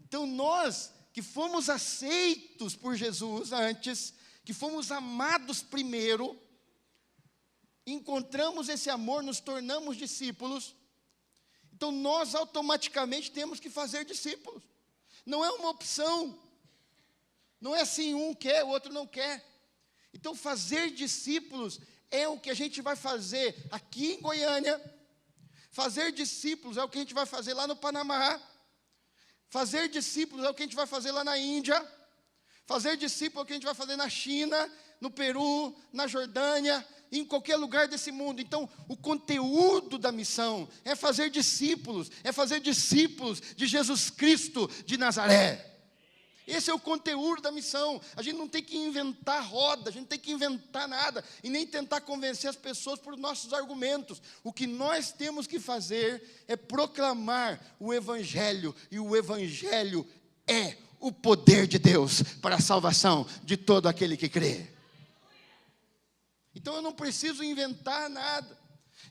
Então nós que fomos aceitos por Jesus antes, que fomos amados primeiro, encontramos esse amor, nos tornamos discípulos, então nós automaticamente temos que fazer discípulos. Não é uma opção. Não é assim, um quer, o outro não quer. Então fazer discípulos é o que a gente vai fazer aqui em Goiânia. Fazer discípulos é o que a gente vai fazer lá no Panamá. Fazer discípulos é o que a gente vai fazer lá na Índia. Fazer discípulos é o que a gente vai fazer na China, no Peru, na Jordânia, em qualquer lugar desse mundo. Então, o conteúdo da missão é fazer discípulos de Jesus Cristo de Nazaré. Esse é o conteúdo da missão. A gente não tem que inventar roda, a gente não tem que inventar nada, e nem tentar convencer as pessoas por nossos argumentos. O que nós temos que fazer é proclamar o Evangelho, e o Evangelho é o poder de Deus para a salvação de todo aquele que crê. Então eu não preciso inventar nada,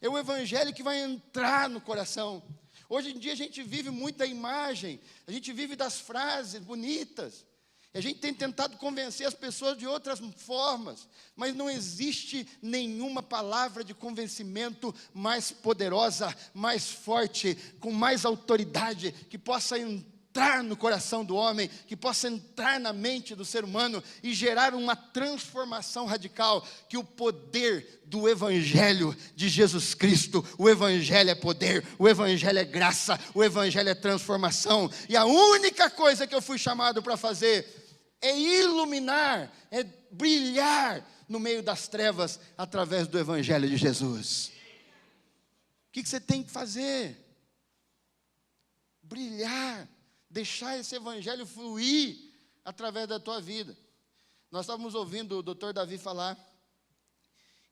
é o Evangelho que vai entrar no coração. Hoje em dia a gente vive muito da imagem, a gente vive das frases bonitas, e a gente tem tentado convencer as pessoas de outras formas, mas não existe nenhuma palavra de convencimento mais poderosa, mais forte, com mais autoridade, que possa entrar no coração do homem, que possa entrar na mente do ser humano e gerar uma transformação radical, que o poder do Evangelho de Jesus Cristo. O Evangelho é poder, o Evangelho é graça, o Evangelho é transformação, e a única coisa que eu fui chamado para fazer é iluminar, é brilhar no meio das trevas, através do Evangelho de Jesus. O que você tem que fazer? brilhar, deixar esse evangelho fluir através da tua vida. Nós estávamos ouvindo o Dr. Davi falar,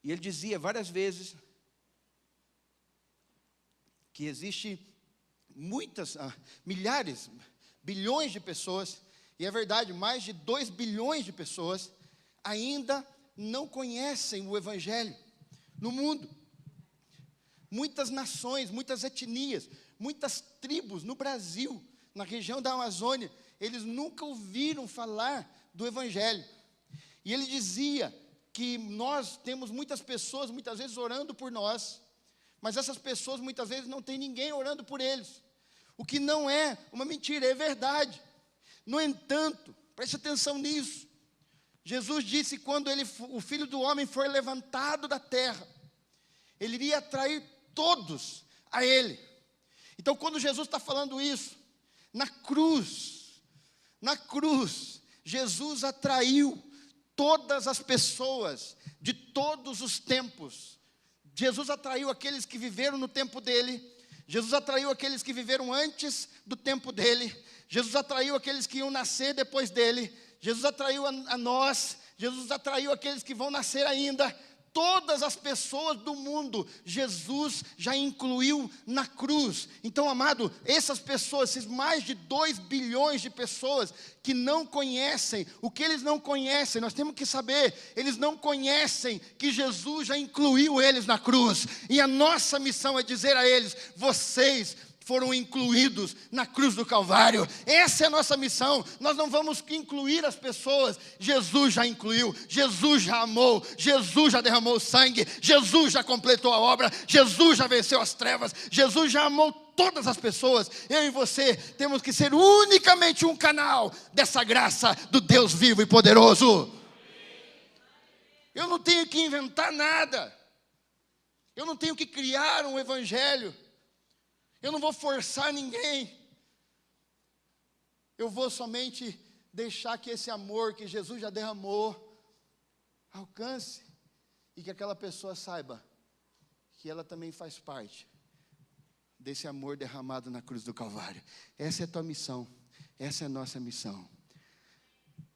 e ele dizia várias vezes que existe milhares, bilhões de pessoas, e é verdade, mais de 2 bilhões de pessoas ainda não conhecem o evangelho no mundo. Muitas nações, muitas etnias, muitas tribos no Brasil, na região da Amazônia, eles nunca ouviram falar do evangelho. E ele dizia que nós temos muitas pessoas, muitas vezes orando por nós, mas essas pessoas muitas vezes não tem ninguém orando por eles. O que não é uma mentira, é verdade. No entanto, preste atenção nisso. Jesus disse que quando o Filho do Homem for levantado da terra, ele iria atrair todos a ele. Então, quando Jesus está falando isso, na cruz, Jesus atraiu todas as pessoas de todos os tempos. Jesus atraiu aqueles que viveram no tempo dele. Jesus atraiu aqueles que viveram antes do tempo dele. Jesus atraiu aqueles que iam nascer depois dele. Jesus atraiu a nós. Jesus atraiu aqueles que vão nascer ainda. Todas as pessoas do mundo, Jesus já incluiu na cruz. Então, amado, essas pessoas, esses mais de 2 bilhões de pessoas que não conhecem, o que eles não conhecem, nós temos que saber, eles não conhecem que Jesus já incluiu eles na cruz. E a nossa missão é dizer a eles: vocês foram incluídos na cruz do Calvário. Essa é a nossa missão. Nós não vamos incluir as pessoas. Jesus já incluiu, Jesus já amou, Jesus já derramou sangue, Jesus já completou a obra, Jesus já venceu as trevas, Jesus já amou todas as pessoas. Eu e você temos que ser unicamente um canal dessa graça do Deus vivo e poderoso. Eu não tenho que inventar nada. Eu não tenho que criar um evangelho. Eu não vou forçar ninguém. Eu vou somente deixar que esse amor que Jesus já derramou alcance e que aquela pessoa saiba que ela também faz parte desse amor derramado na cruz do Calvário. Essa é a tua missão. Essa é a nossa missão.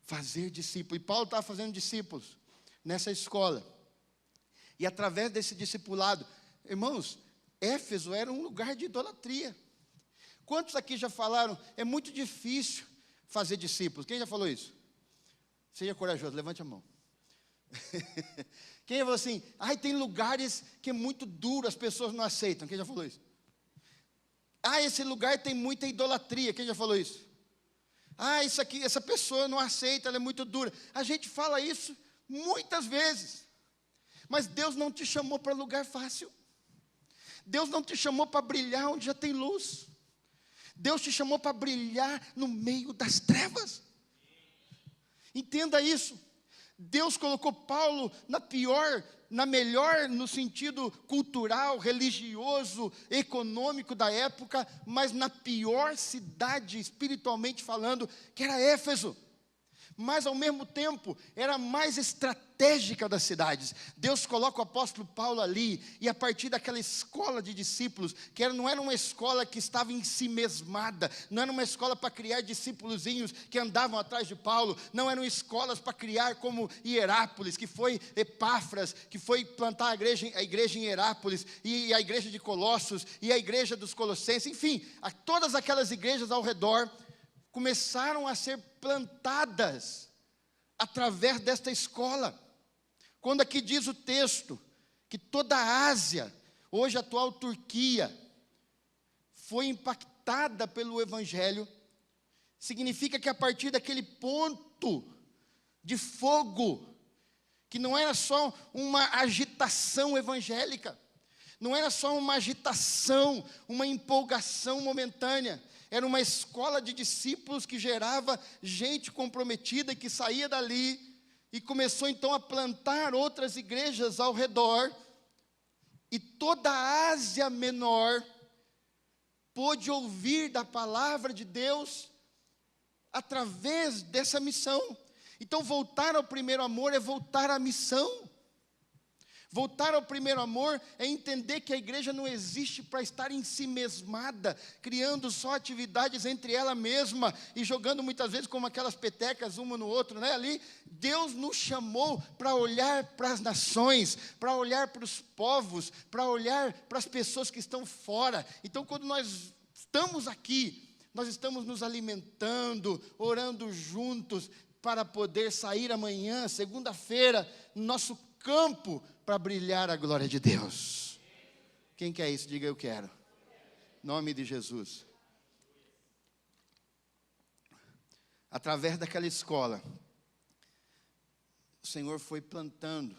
Fazer discípulos. E Paulo estava fazendo discípulos nessa escola. E através desse discipulado, irmãos, Éfeso era um lugar de idolatria. Quantos aqui já falaram, é muito difícil fazer discípulos? Quem já falou isso? Seja corajoso, levante a mão. Quem já falou assim, tem lugares que é muito duro, as pessoas não aceitam? Quem já falou isso? Esse lugar tem muita idolatria. Quem já falou isso? Isso aqui, essa pessoa não aceita, ela é muito dura. A gente fala isso muitas vezes. Mas Deus não te chamou para lugar fácil. Deus não te chamou para brilhar onde já tem luz. Deus te chamou para brilhar no meio das trevas. Entenda isso. Deus colocou Paulo na melhor no sentido cultural, religioso, econômico da época, mas na pior cidade, espiritualmente falando, que era Éfeso. Mas ao mesmo tempo, era a mais estratégica das cidades. Deus coloca o apóstolo Paulo ali, e a partir daquela escola de discípulos, não era uma escola que estava em si mesmada, não era uma escola para criar discípulozinhos que andavam atrás de Paulo, não eram escolas para criar como Hierápolis, que foi Epáfras, que foi plantar a igreja em Hierápolis, e a igreja de Colossos, e a igreja dos Colossenses, enfim, todas aquelas igrejas ao redor, começaram a ser plantadas através desta escola. Quando aqui diz o texto que toda a Ásia, hoje a atual Turquia, foi impactada pelo evangelho, significa que a partir daquele ponto de fogo, que não era só uma agitação evangélica, não era só uma agitação, uma empolgação momentânea, era uma escola de discípulos que gerava gente comprometida que saía dali e começou então a plantar outras igrejas ao redor. E toda a Ásia Menor pôde ouvir da palavra de Deus através dessa missão. Então voltar ao primeiro amor é voltar à missão. Voltar ao primeiro amor é entender que a igreja não existe para estar em si mesmada, criando só atividades entre ela mesma e jogando muitas vezes como aquelas petecas uma no outro, né? Ali, Deus nos chamou para olhar para as nações, para olhar para os povos, para olhar para as pessoas que estão fora. Então, quando nós estamos aqui, nós estamos nos alimentando, orando juntos, para poder sair amanhã, segunda-feira, no nosso campo, para brilhar a glória de Deus. Quem quer isso? Diga eu quero. Em nome de Jesus. Através daquela escola, o Senhor foi plantando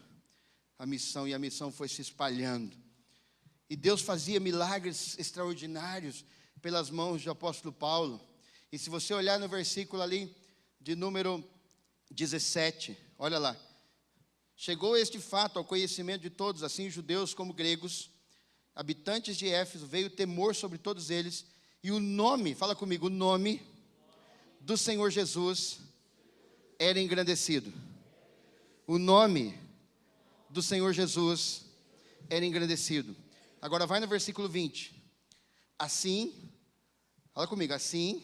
a missão, e a missão foi se espalhando. E Deus fazia milagres extraordinários pelas mãos do apóstolo Paulo. E se você olhar no versículo ali, de número 17, olha lá. Chegou este fato ao conhecimento de todos, assim judeus como gregos, habitantes de Éfeso, veio temor sobre todos eles, e o nome, fala comigo, o nome do Senhor Jesus era engrandecido. O nome do Senhor Jesus era engrandecido. Agora vai no versículo 20. Assim, fala comigo, assim,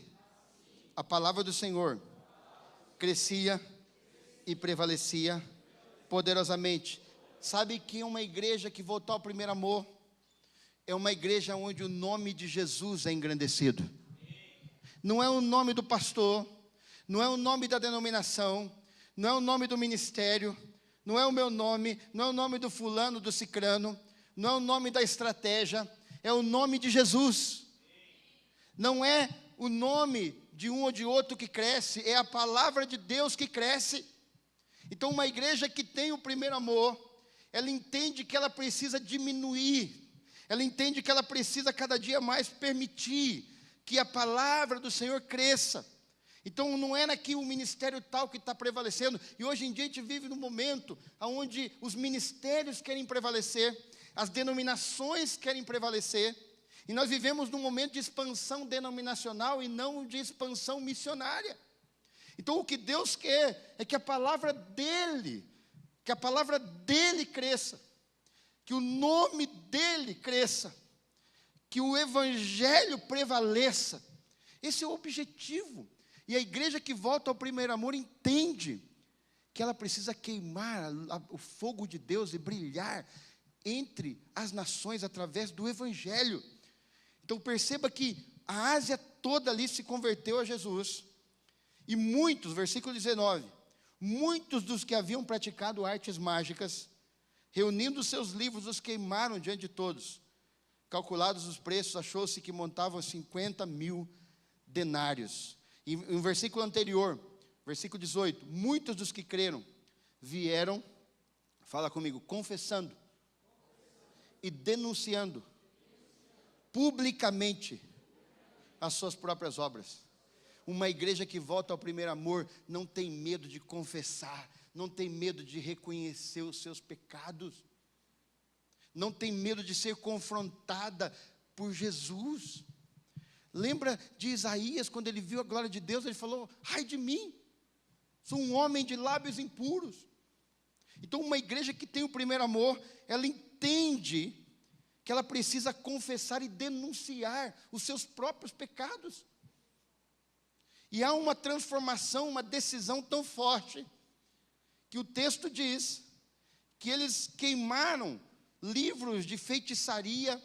a palavra do Senhor crescia e prevalecia poderosamente. Sabe que uma igreja que voltou ao primeiro amor é uma igreja onde o nome de Jesus é engrandecido. Não é o nome do pastor, não é o nome da denominação, não é o nome do ministério, não é o meu nome, não é o nome do fulano, do cicrano, não é o nome da estratégia, é o nome de Jesus. Não é o nome de um ou de outro que cresce, é a palavra de Deus que cresce. Então, uma igreja que tem o primeiro amor, ela entende que ela precisa diminuir, ela entende que ela precisa cada dia mais permitir que a palavra do Senhor cresça. Então, não é aqui o ministério tal que está prevalecendo, e hoje em dia a gente vive num momento onde os ministérios querem prevalecer, as denominações querem prevalecer, e nós vivemos num momento de expansão denominacional e não de expansão missionária. Então, o que Deus quer é que a palavra dEle cresça, que o nome dEle cresça, que o Evangelho prevaleça. Esse é o objetivo. E a igreja que volta ao primeiro amor entende que ela precisa queimar o fogo de Deus e brilhar entre as nações através do Evangelho. Então, perceba que a Ásia toda ali se converteu a Jesus. E muitos, versículo 19, muitos dos que haviam praticado artes mágicas, reunindo seus livros, os queimaram diante de todos. Calculados os preços, achou-se que montavam 50.000 denários. E no versículo anterior, versículo 18, muitos dos que creram vieram, fala comigo, confessando e denunciando publicamente as suas próprias obras. Uma igreja que volta ao primeiro amor não tem medo de confessar, não tem medo de reconhecer os seus pecados, não tem medo de ser confrontada por Jesus. Lembra de Isaías, quando ele viu a glória de Deus, ele falou: ai de mim, sou um homem de lábios impuros. Então, uma igreja que tem o primeiro amor, ela entende que ela precisa confessar e denunciar os seus próprios pecados. E há uma transformação, uma decisão tão forte, que o texto diz que eles queimaram livros de feitiçaria.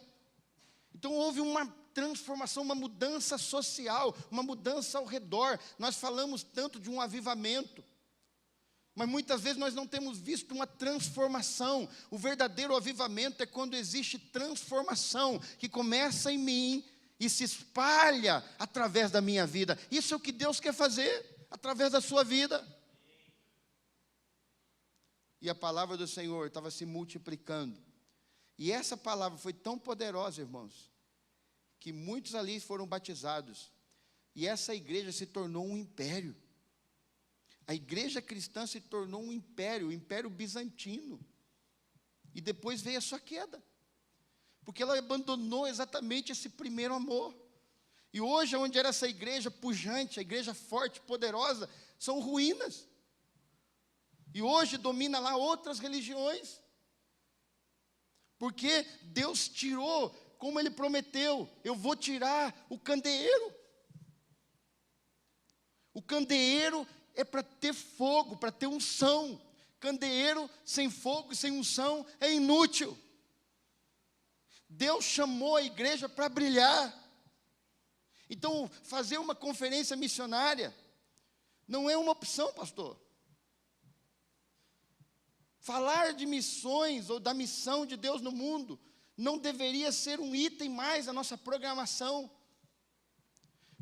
Então houve uma transformação, uma mudança social, uma mudança ao redor. Nós falamos tanto de um avivamento, mas muitas vezes nós não temos visto uma transformação. O verdadeiro avivamento é quando existe transformação, que começa em mim e se espalha através da minha vida. Isso é o que Deus quer fazer através da sua vida. E a palavra do Senhor estava se multiplicando. E essa palavra foi tão poderosa, irmãos, que muitos ali foram batizados. E essa igreja se tornou um império. A igreja cristã se tornou um império, o império bizantino. E depois veio a sua queda, porque ela abandonou exatamente esse primeiro amor. E hoje, onde era essa igreja pujante, a igreja forte, poderosa, são ruínas. E hoje domina lá outras religiões. Porque Deus tirou, como Ele prometeu, eu vou tirar o candeeiro. O candeeiro é para ter fogo, para ter unção. Candeeiro sem fogo e sem unção é inútil. Deus chamou a igreja para brilhar. Então, fazer uma conferência missionária não é uma opção, pastor. Falar de missões ou da missão de Deus no mundo não deveria ser um item mais da nossa programação.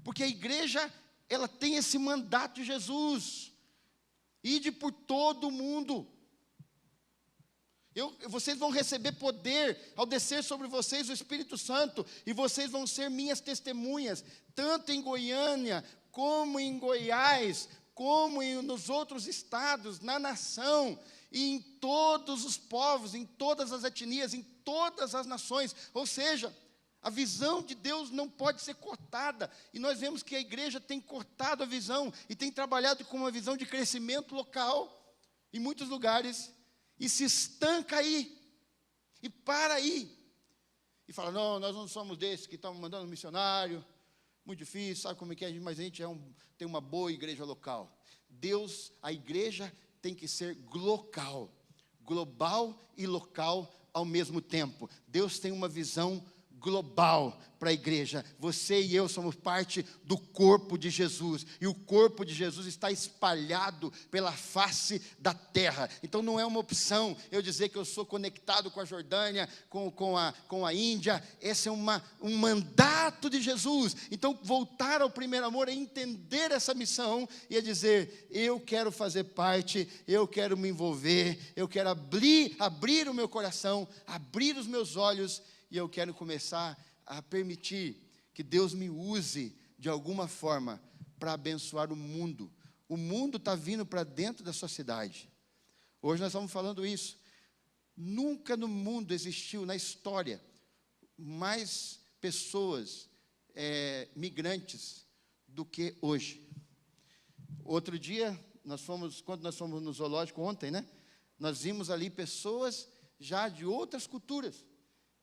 Porque a igreja, ela tem esse mandato de Jesus. Ide por todo o mundo. Vocês vão receber poder ao descer sobre vocês o Espírito Santo, e vocês vão ser minhas testemunhas, tanto em Goiânia, como em Goiás, como nos outros estados, na nação, e em todos os povos, em todas as etnias, em todas as nações. Ou seja, a visão de Deus não pode ser cortada, e nós vemos que a igreja tem cortado a visão, e tem trabalhado com uma visão de crescimento local, em muitos lugares, e se estanca aí, e para aí, e fala, não, nós não somos desses que estão mandando missionário, muito difícil, sabe como é que é, mas a gente tem uma boa igreja local. Deus, a igreja tem que ser global e local ao mesmo tempo. Deus tem uma visão global para a igreja. Você e eu somos parte do corpo de Jesus, e o corpo de Jesus está espalhado pela face da terra. Então não é uma opção eu dizer que eu sou conectado com a Jordânia, com a Índia. Esse é um mandato de Jesus. Então voltar ao primeiro amor é entender essa missão e é dizer, eu quero fazer parte, eu quero me envolver, eu quero abrir o meu coração, abrir os meus olhos, e eu quero começar a permitir que Deus me use de alguma forma para abençoar o mundo. O mundo está vindo para dentro da sua cidade. Hoje nós estamos falando isso. Nunca no mundo existiu, na história, mais pessoas migrantes do que hoje. Outro dia, quando nós fomos no zoológico ontem, né? Nós vimos ali pessoas já de outras culturas,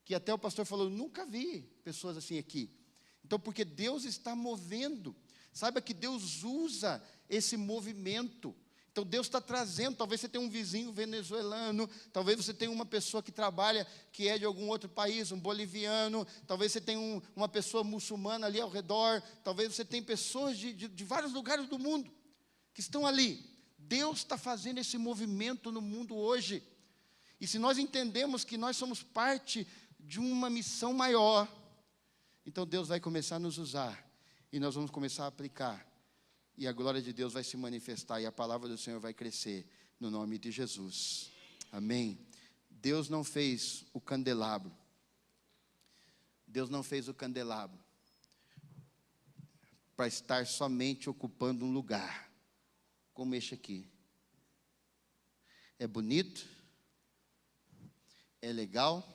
que até o pastor falou, nunca vi pessoas assim aqui. Então, porque Deus está movendo, saiba que Deus usa esse movimento. Então, Deus está trazendo, talvez você tenha um vizinho venezuelano, talvez você tenha uma pessoa que trabalha, que é de algum outro país, um boliviano, talvez você tenha uma pessoa muçulmana ali ao redor, talvez você tenha pessoas de vários lugares do mundo, que estão ali. Deus está fazendo esse movimento no mundo hoje. E se nós entendemos que nós somos parte de uma missão maior, então Deus vai começar a nos usar, e nós vamos começar a aplicar, e a glória de Deus vai se manifestar, e a palavra do Senhor vai crescer, no nome de Jesus, amém. Deus não fez o candelabro, para estar somente ocupando um lugar, como este aqui. É bonito, é legal,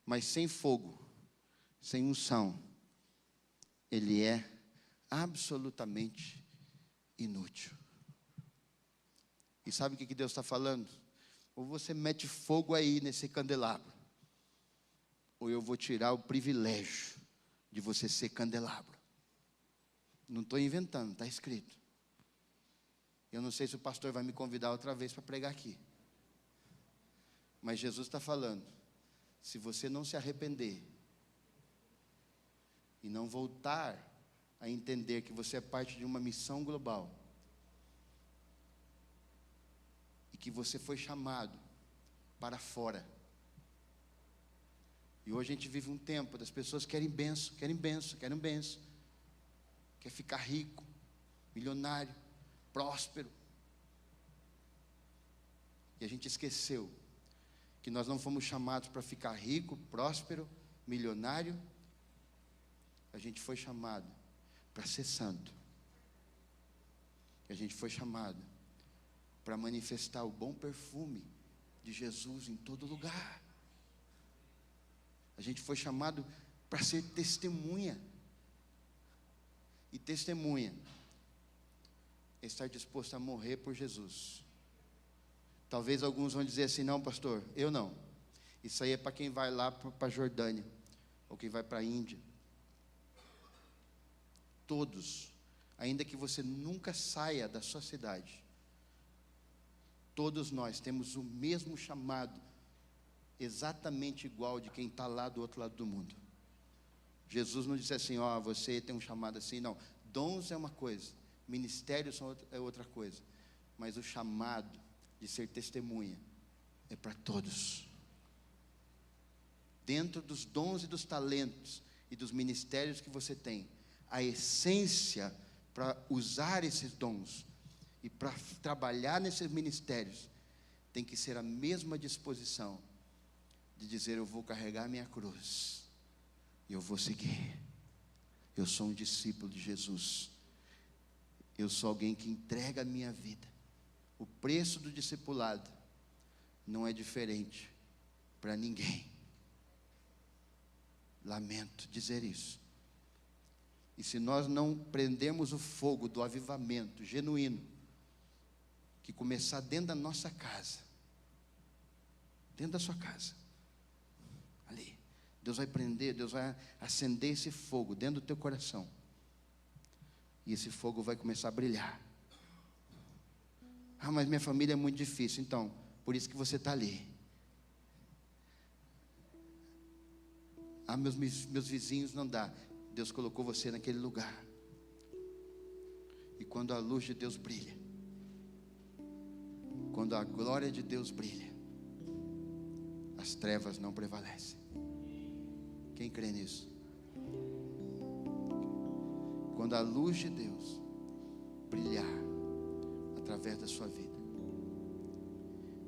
mas sem fogo, sem unção, ele é absolutamente inútil. E sabe o que Deus está falando? Ou você mete fogo aí nesse candelabro, ou eu vou tirar o privilégio de você ser candelabro. Não estou inventando, está escrito. Eu não sei se o pastor vai me convidar outra vez para pregar aqui, mas Jesus está falando, se você não se arrepender e não voltar a entender que você é parte de uma missão global e que você foi chamado para fora. E hoje a gente vive um tempo das pessoas que querem bênção, quer ficar rico, milionário, próspero. E a gente esqueceu que nós não fomos chamados para ficar rico, próspero, milionário. A gente foi chamado para ser santo. A gente foi chamado para manifestar o bom perfume de Jesus em todo lugar. A gente foi chamado para ser testemunha. E testemunha é estar disposto a morrer por Jesus. Talvez alguns vão dizer assim, não pastor, eu não. Isso aí é para quem vai lá para a Jordânia, ou quem vai para a Índia. Todos, ainda que você nunca saia da sua cidade, todos nós temos o mesmo chamado, exatamente igual de quem está lá do outro lado do mundo. Jesus não disse assim, ó, você tem um chamado assim, não. Dons é uma coisa, ministérios é outra coisa. Mas o chamado de ser testemunha é para todos. Dentro dos dons e dos talentos e dos ministérios que você tem, a essência para usar esses dons e para trabalhar nesses ministérios tem que ser a mesma disposição de dizer, eu vou carregar minha cruz e eu vou seguir. Eu sou um discípulo de Jesus. Eu sou alguém que entrega a minha vida. O preço do discipulado não é diferente para ninguém. Lamento dizer isso. E se nós não prendermos o fogo do avivamento genuíno, que começar dentro da nossa casa, dentro da sua casa, ali, Deus vai prender, Deus vai acender esse fogo dentro do teu coração, e esse fogo vai começar a brilhar. Ah, mas minha família é muito difícil. Então, por isso que você está ali. Ah, meus vizinhos não dá. Deus colocou você naquele lugar. E quando a luz de Deus brilha, quando a glória de Deus brilha, as trevas não prevalecem. Quem crê nisso? Quando a luz de Deus brilhar através da sua vida,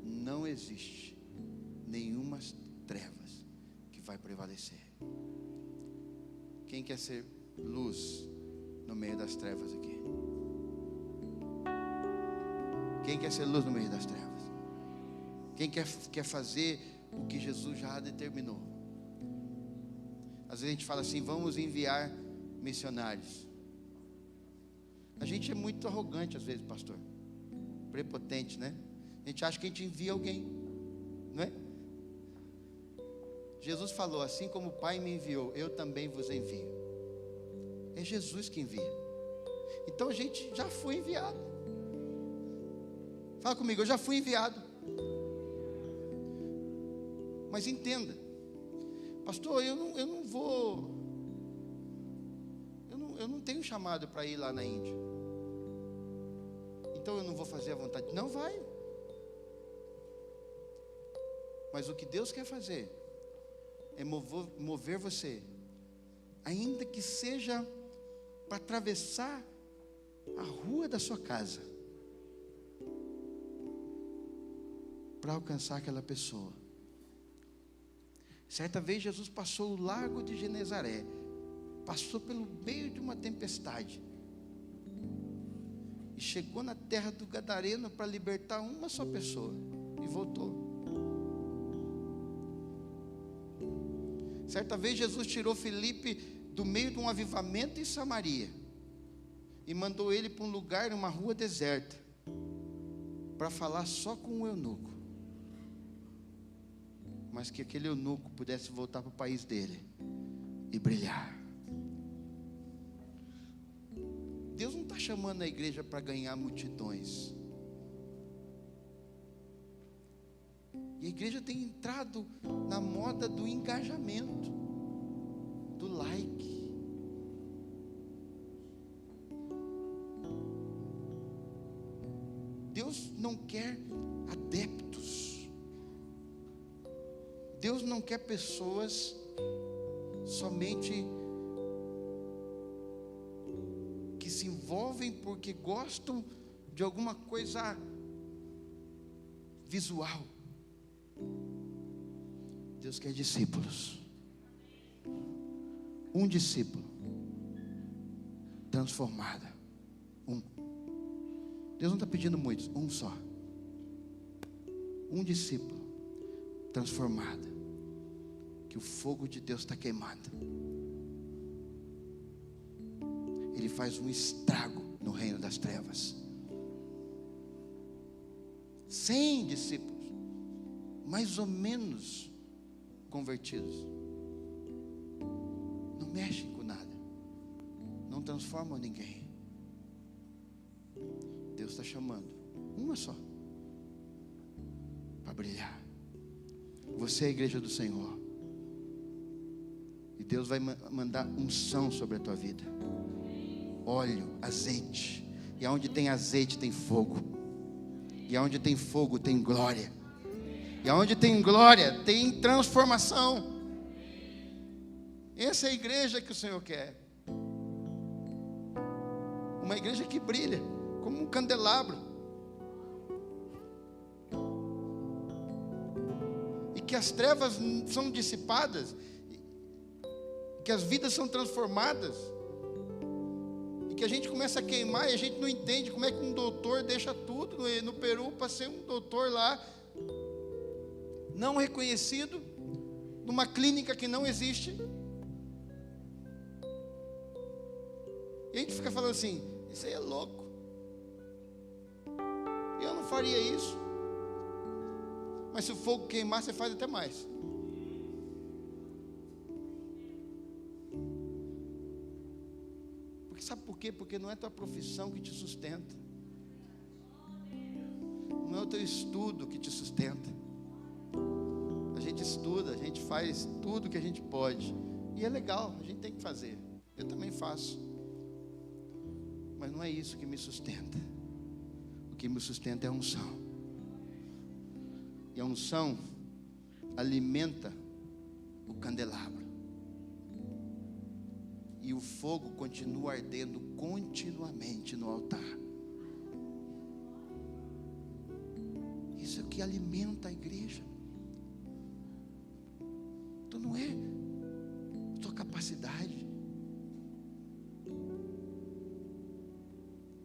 não existe nenhuma trevas que vai prevalecer. Quem quer ser luz no meio das trevas aqui? Quem quer ser luz no meio das trevas? Quem quer fazer o que Jesus já determinou? Às vezes a gente fala assim, vamos enviar missionários. A gente é muito arrogante às vezes, pastor. Prepotente, né? A gente acha que a gente envia alguém, não é? Jesus falou, assim como o Pai me enviou, eu também vos envio. É Jesus que envia. Então a gente já foi enviado. Fala comigo, eu já fui enviado. Mas entenda, pastor, eu não vou, eu não tenho chamado para ir lá na Índia. Então eu não vou fazer a vontade. Não vai. Mas o que Deus quer fazer é mover você, ainda que seja para atravessar a rua da sua casa, para alcançar aquela pessoa. Certa vez Jesus passou o lago de Genezaré, passou pelo meio de uma tempestade, e chegou na terra do Gadareno para libertar uma só pessoa, e voltou. Certa vez Jesus tirou Filipe do meio de um avivamento em Samaria e mandou ele para um lugar, numa rua deserta, para falar só com o eunuco, mas que aquele eunuco pudesse voltar para o país dele e brilhar. Deus não está chamando a igreja para ganhar multidões. E a igreja tem entrado na moda do engajamento, do like. Deus não quer adeptos. Deus não quer pessoas somente que se envolvem porque gostam de alguma coisa visual. Deus quer discípulos. Um discípulo transformado. Um. Deus não está pedindo muitos, um só. Um discípulo transformado, que o fogo de Deus está queimando. Ele faz um estrago no reino das trevas. 100 discípulos, mais ou menos convertidos. Não mexem com nada. Não transformam ninguém. Deus está chamando uma só para brilhar. Você é a igreja do Senhor. E Deus vai mandar unção sobre a tua vida. Óleo, azeite. E aonde tem azeite tem fogo. E aonde tem fogo tem glória. E aonde tem glória tem transformação. Essa é a igreja que o Senhor quer. Uma igreja que brilha como um candelabro. E que as trevas são dissipadas. Que as vidas são transformadas. E que a gente começa a queimar e a gente não entende como é que um doutor deixa tudo no Peru para ser um doutor lá, não reconhecido, numa clínica que não existe. E a gente fica falando assim, isso aí é louco. Eu não faria isso. Mas se o fogo queimar, você faz até mais. Porque sabe por quê? Porque não é tua profissão que te sustenta. Não é o teu estudo que te sustenta. A gente estuda, a gente faz tudo que a gente pode. E é legal, a gente tem que fazer. Eu também faço. Mas não é isso que me sustenta. O que me sustenta é a unção. E a unção alimenta o candelabro. E o fogo continua ardendo continuamente no altar. Isso é o que alimenta a igreja. Então não é tua capacidade.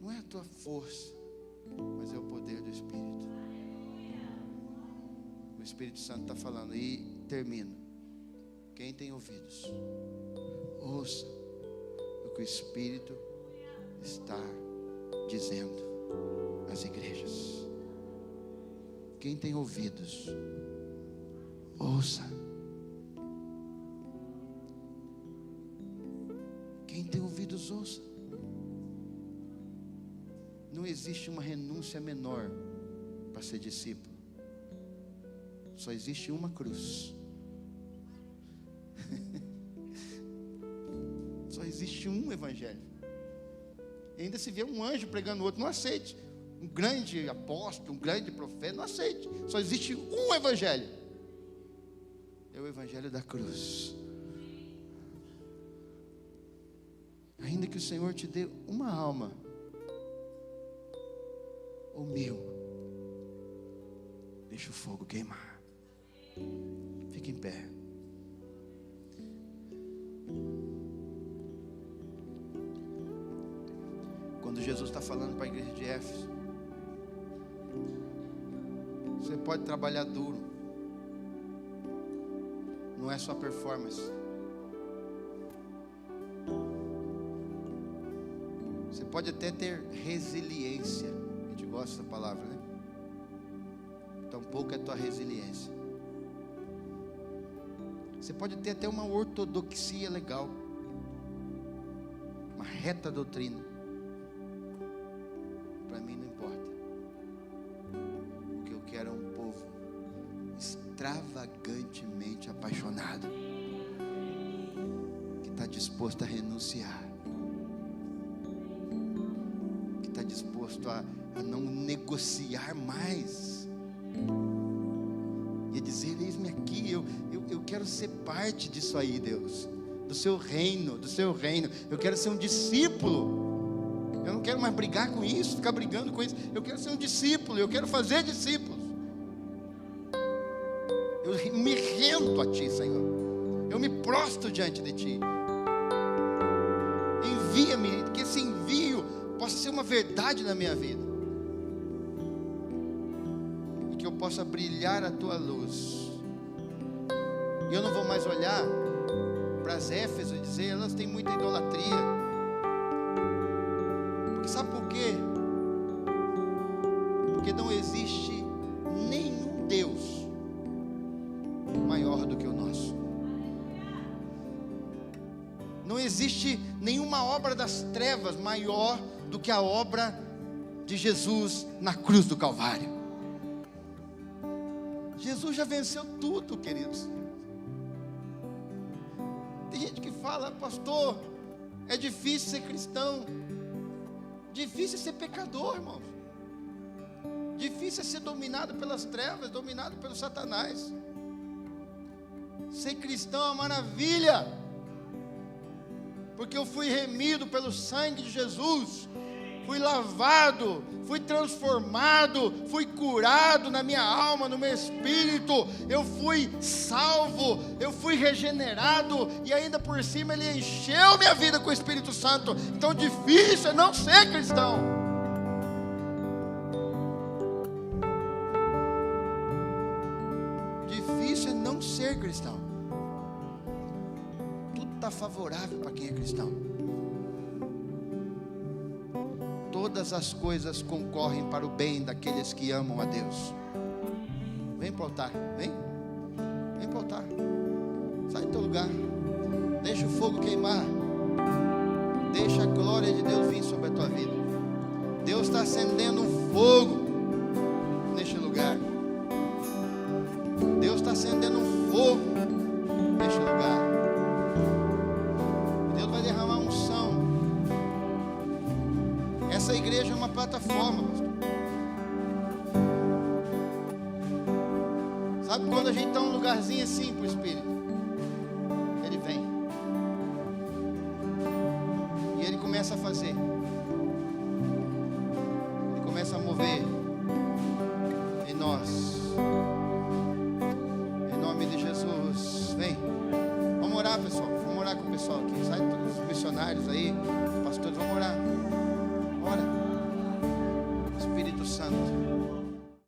Não é a tua força, mas é o poder do Espírito. O Espírito Santo está falando. E termino. Quem tem ouvidos, ouça o que o Espírito está dizendo às igrejas. Quem tem ouvidos, ouça. Quem tem ouvidos, ouça. Não existe uma renúncia menor para ser discípulo. Só existe uma cruz. Só existe um evangelho. E ainda se vê um anjo pregando o outro, não aceite. Um grande apóstolo, um grande profeta, não aceite. Só existe um evangelho. É o evangelho da cruz. Ainda que o Senhor te dê uma alma, ou 1000, deixa o fogo queimar. Fique em pé. Quando Jesus está falando para a igreja de Éfeso, você pode trabalhar duro, não é só performance. Você pode até ter resiliência. A gente gosta dessa palavra, né? Tampouco é tua resiliência. Você pode ter até uma ortodoxia legal, uma reta doutrina. Para mim não importa. O que eu quero é um povo extravagantemente apaixonado, que está disposto a renunciar, que está disposto a não negociar mais, e a dizer: eis-me aqui, eu quero ser parte disso aí, Deus, do seu reino, eu quero ser um discípulo. Eu não quero mais brigar com isso, ficar brigando com isso. Eu quero ser um discípulo, eu quero fazer discípulos. Eu me rendo a Ti, Senhor. Eu me prostro diante de Ti. Envia-me, que esse envio possa ser uma verdade na minha vida. E que eu possa brilhar a Tua luz. E eu não vou mais olhar para as Éfeso e dizer: elas têm muita idolatria. Sabe por quê? Porque não existe nenhum Deus maior do que o nosso. existe nenhuma obra das trevas maior do que a obra de Jesus na cruz do Calvário. Jesus já venceu tudo, queridos. Tem gente que fala: pastor, é difícil ser cristão. Difícil é ser pecador, irmãos. Difícil é ser dominado pelas trevas, dominado pelo Satanás. Ser cristão é uma maravilha, porque eu fui remido pelo sangue de Jesus, fui lavado, fui transformado, fui curado na minha alma, no meu espírito, eu fui salvo, eu fui regenerado, e ainda por cima Ele encheu minha vida com o Espírito Santo. Então difícil é não ser cristão. Difícil é não ser cristão. Tudo está favorável para quem é cristão. Todas as coisas concorrem para o bem daqueles que amam a Deus. Vem para o altar, vem para o altar. Sai do teu lugar. Deixa o fogo queimar. Deixa a glória de Deus vir sobre a tua vida. Deus está acendendo um fogo neste lugar. Deus está acendendo um fogo neste lugar. Deus vai derramar unção. Essa igreja é uma plataforma, pastor. Sabe quando a gente está num lugarzinho assim para o Espírito? Ele vem. E Ele começa a fazer.